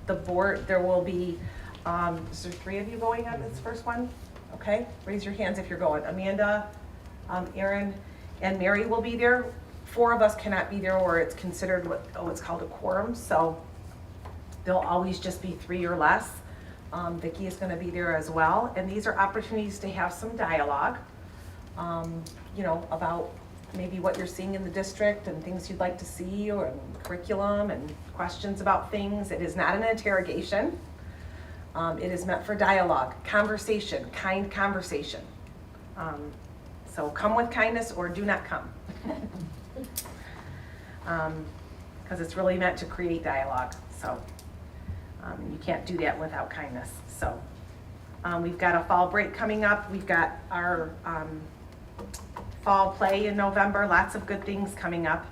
The board, there will be, is there 3 of you going on this first one? Okay, raise your hands if you're going. Amanda, Aaron, and Mary will be there. 4 of us cannot be there, or it's considered what's called a quorum, so there'll always just be 3 or less. Vicki is going to be there as well, and these are opportunities to have some dialogue, about maybe what you're seeing in the district and things you'd like to see, or curriculum and questions about things. It is not an interrogation. It is meant for dialogue, conversation, kind conversation. So come with kindness or do not come. Because it's really meant to create dialogue. So you can't do that without kindness. So we've got a fall break coming up. We've got our fall play in November. Lots of good things coming up.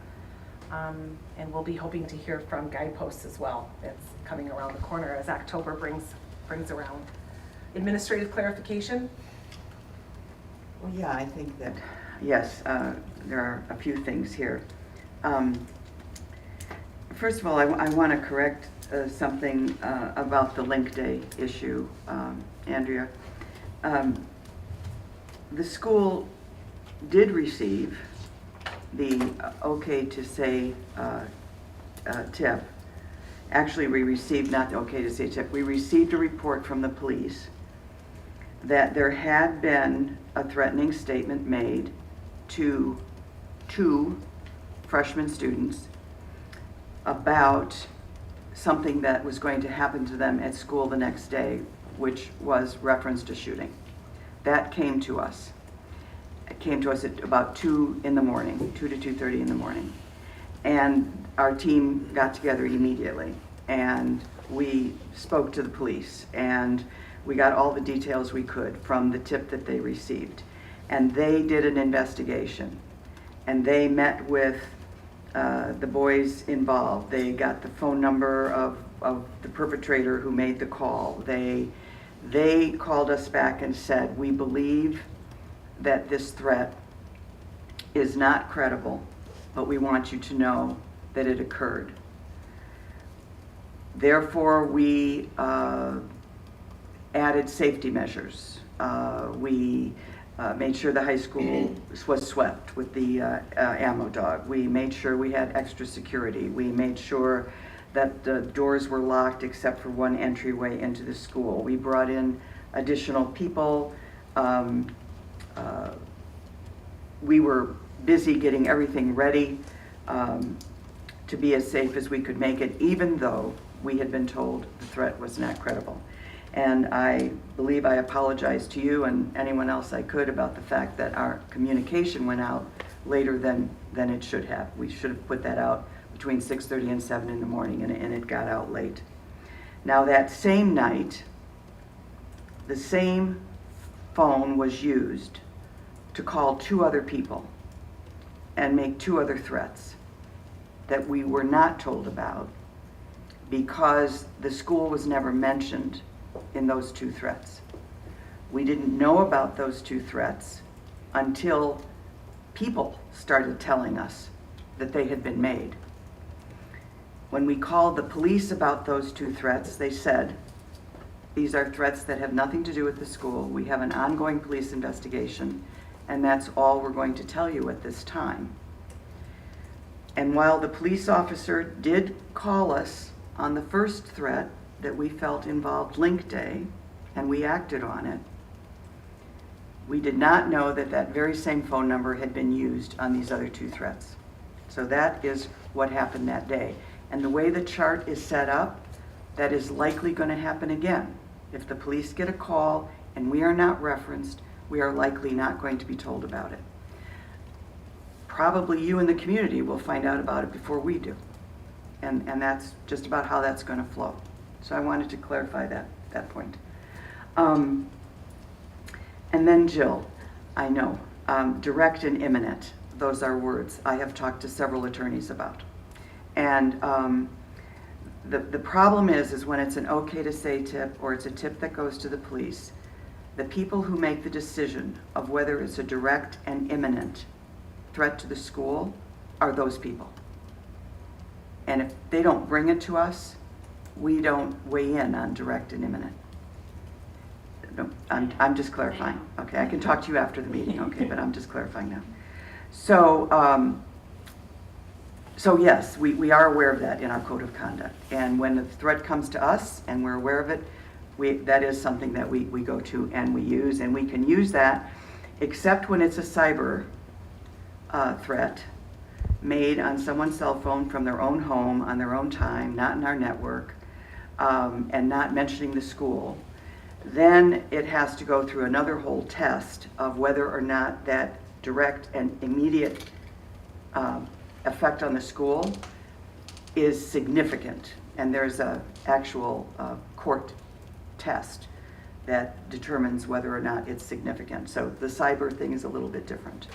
And we'll be hoping to hear from Guideposts as well. It's coming around the corner as October brings around. Administrative clarification? Well, yeah, I think that, yes, there are a few things here. First of all, I want to correct something about the Link Day issue, Andrea. The school did receive the okay to say tip. Actually, we received not the okay to say tip. We received a report from the police that there had been a threatening statement made to 2 freshman students about something that was going to happen to them at school the next day, which was referenced to shooting. That came to us. It came to us at about 2 in the morning, 2 to 2:30 in the morning. And our team got together immediately, and we spoke to the police, and we got all the details we could from the tip that they received. And they did an investigation, and they met with the boys involved. They got the phone number of the perpetrator who made the call. They called us back and said, we believe that this threat is not credible, but we want you to know that it occurred. Therefore, we added safety measures. We made sure the high school was swept with the ammo dog. We made sure we had extra security. We made sure that the doors were locked except for one entryway into the school. We brought in additional people. We were busy getting everything ready to be as safe as we could make it, even though we had been told the threat was not credible. And I believe I apologized to you and anyone else I could about the fact that our communication went out later than it should have. We should have put that out between 6:30 and 7 in the morning, and it got out late. Now that same night, the same phone was used to call 2 other people and make 2 other threats that we were not told about because the school was never mentioned in those 2 threats. We didn't know about those 2 threats until people started telling us that they had been made. When we called the police about those 2 threats, they said, these are threats that have nothing to do with the school. We have an ongoing police investigation, and that's all we're going to tell you at this time. And while the police officer did call us on the first threat that we felt involved Link Day, and we acted on it, we did not know that that very same phone number had been used on these other 2 threats. So that is what happened that day. And the way the chart is set up, that is likely going to happen again. If the police get a call and we are not referenced, we are likely not going to be told about it. Probably you in the community will find out about it before we do. And that's just about how that's going to flow. So I wanted to clarify that point. And then Jill, I know, direct and imminent, those are words I have talked to several attorneys about. And the problem is when it's an okay to say tip or it's a tip that goes to the police, the people who make the decision of whether it's a direct and imminent threat to the school are those people. And if they don't bring it to us, we don't weigh in on direct and imminent. No, I'm just clarifying. Okay, I can talk to you after the meeting, okay, but I'm just clarifying now. So, so yes, we are aware of that in our code of conduct. And when the threat comes to us and we're aware of it, that is something that we go to and we use. And we can use that except when it's a cyber threat made on someone's cell phone from their own home, on their own time, not in our network, and not mentioning the school. Then it has to go through another whole test of whether or not that direct and immediate effect on the school is significant. And there's an actual court test that determines whether or not it's significant. So the cyber thing is a little bit different.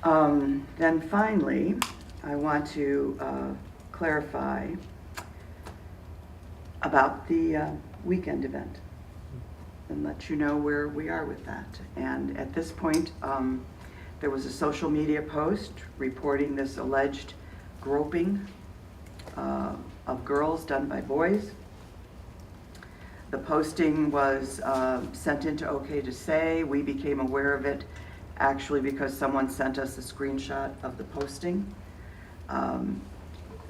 Then finally, I want to clarify about the weekend event and let you know where we are with that. And at this point, there was a social media post reporting this alleged groping of girls done by boys. The posting was sent into OK to Say. We became aware of it actually because someone sent us a screenshot of the posting.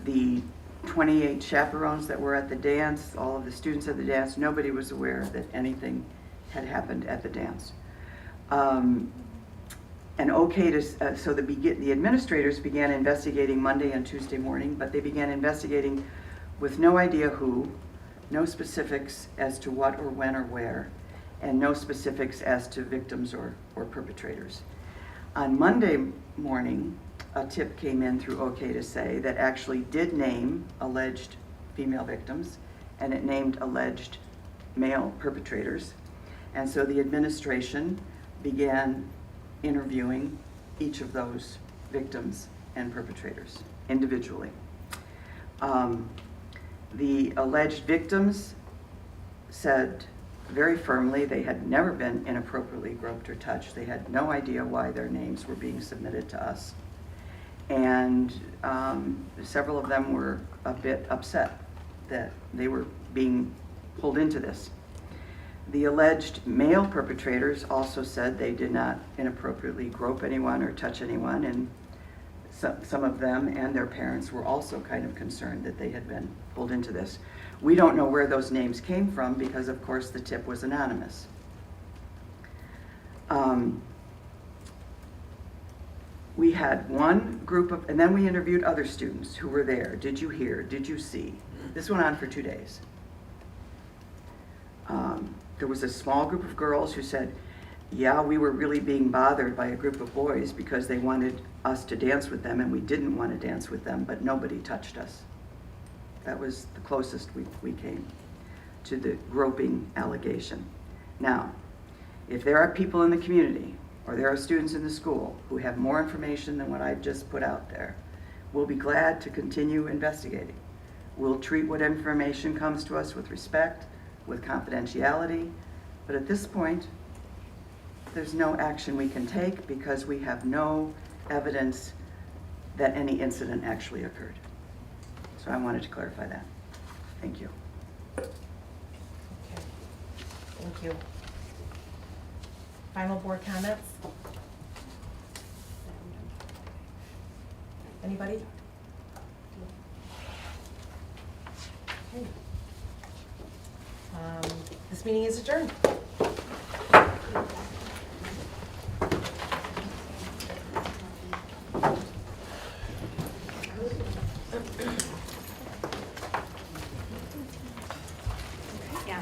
The 28 chaperones that were at the dance, all of the students at the dance, nobody was aware that anything had happened at the dance. And OK to, so the administrators began investigating Monday and Tuesday morning, but they began investigating with no idea who, no specifics as to what or when or where, and no specifics as to victims or perpetrators. On Monday morning, a tip came in through OK to Say that actually did name alleged female victims, and it named alleged male perpetrators. And so the administration began interviewing each of those victims and perpetrators individually. The alleged victims said very firmly they had never been inappropriately groped or touched. They had no idea why their names were being submitted to us. And several of them were a bit upset that they were being pulled into this. The alleged male perpetrators also said they did not inappropriately grope anyone or touch anyone, and some of them and their parents were also kind of concerned that they had been pulled into this. We don't know where those names came from because, of course, the tip was anonymous. We had one group of, and then we interviewed other students who were there. Did you hear? Did you see? This went on for 2 days. There was a small group of girls who said, yeah, we were really being bothered by a group of boys because they wanted us to dance with them and we didn't want to dance with them, but nobody touched us. That was the closest we came to the groping allegation. Now, if there are people in the community or there are students in the school who have more information than what I've just put out there, we'll be glad to continue investigating. We'll treat what information comes to us with respect, with confidentiality, but at this point, there's no action we can take because we have no evidence that any incident actually occurred. So I wanted to clarify that. Thank you. Okay. Thank you. Final board comments? Anybody? Okay. This meeting is adjourned. Yeah.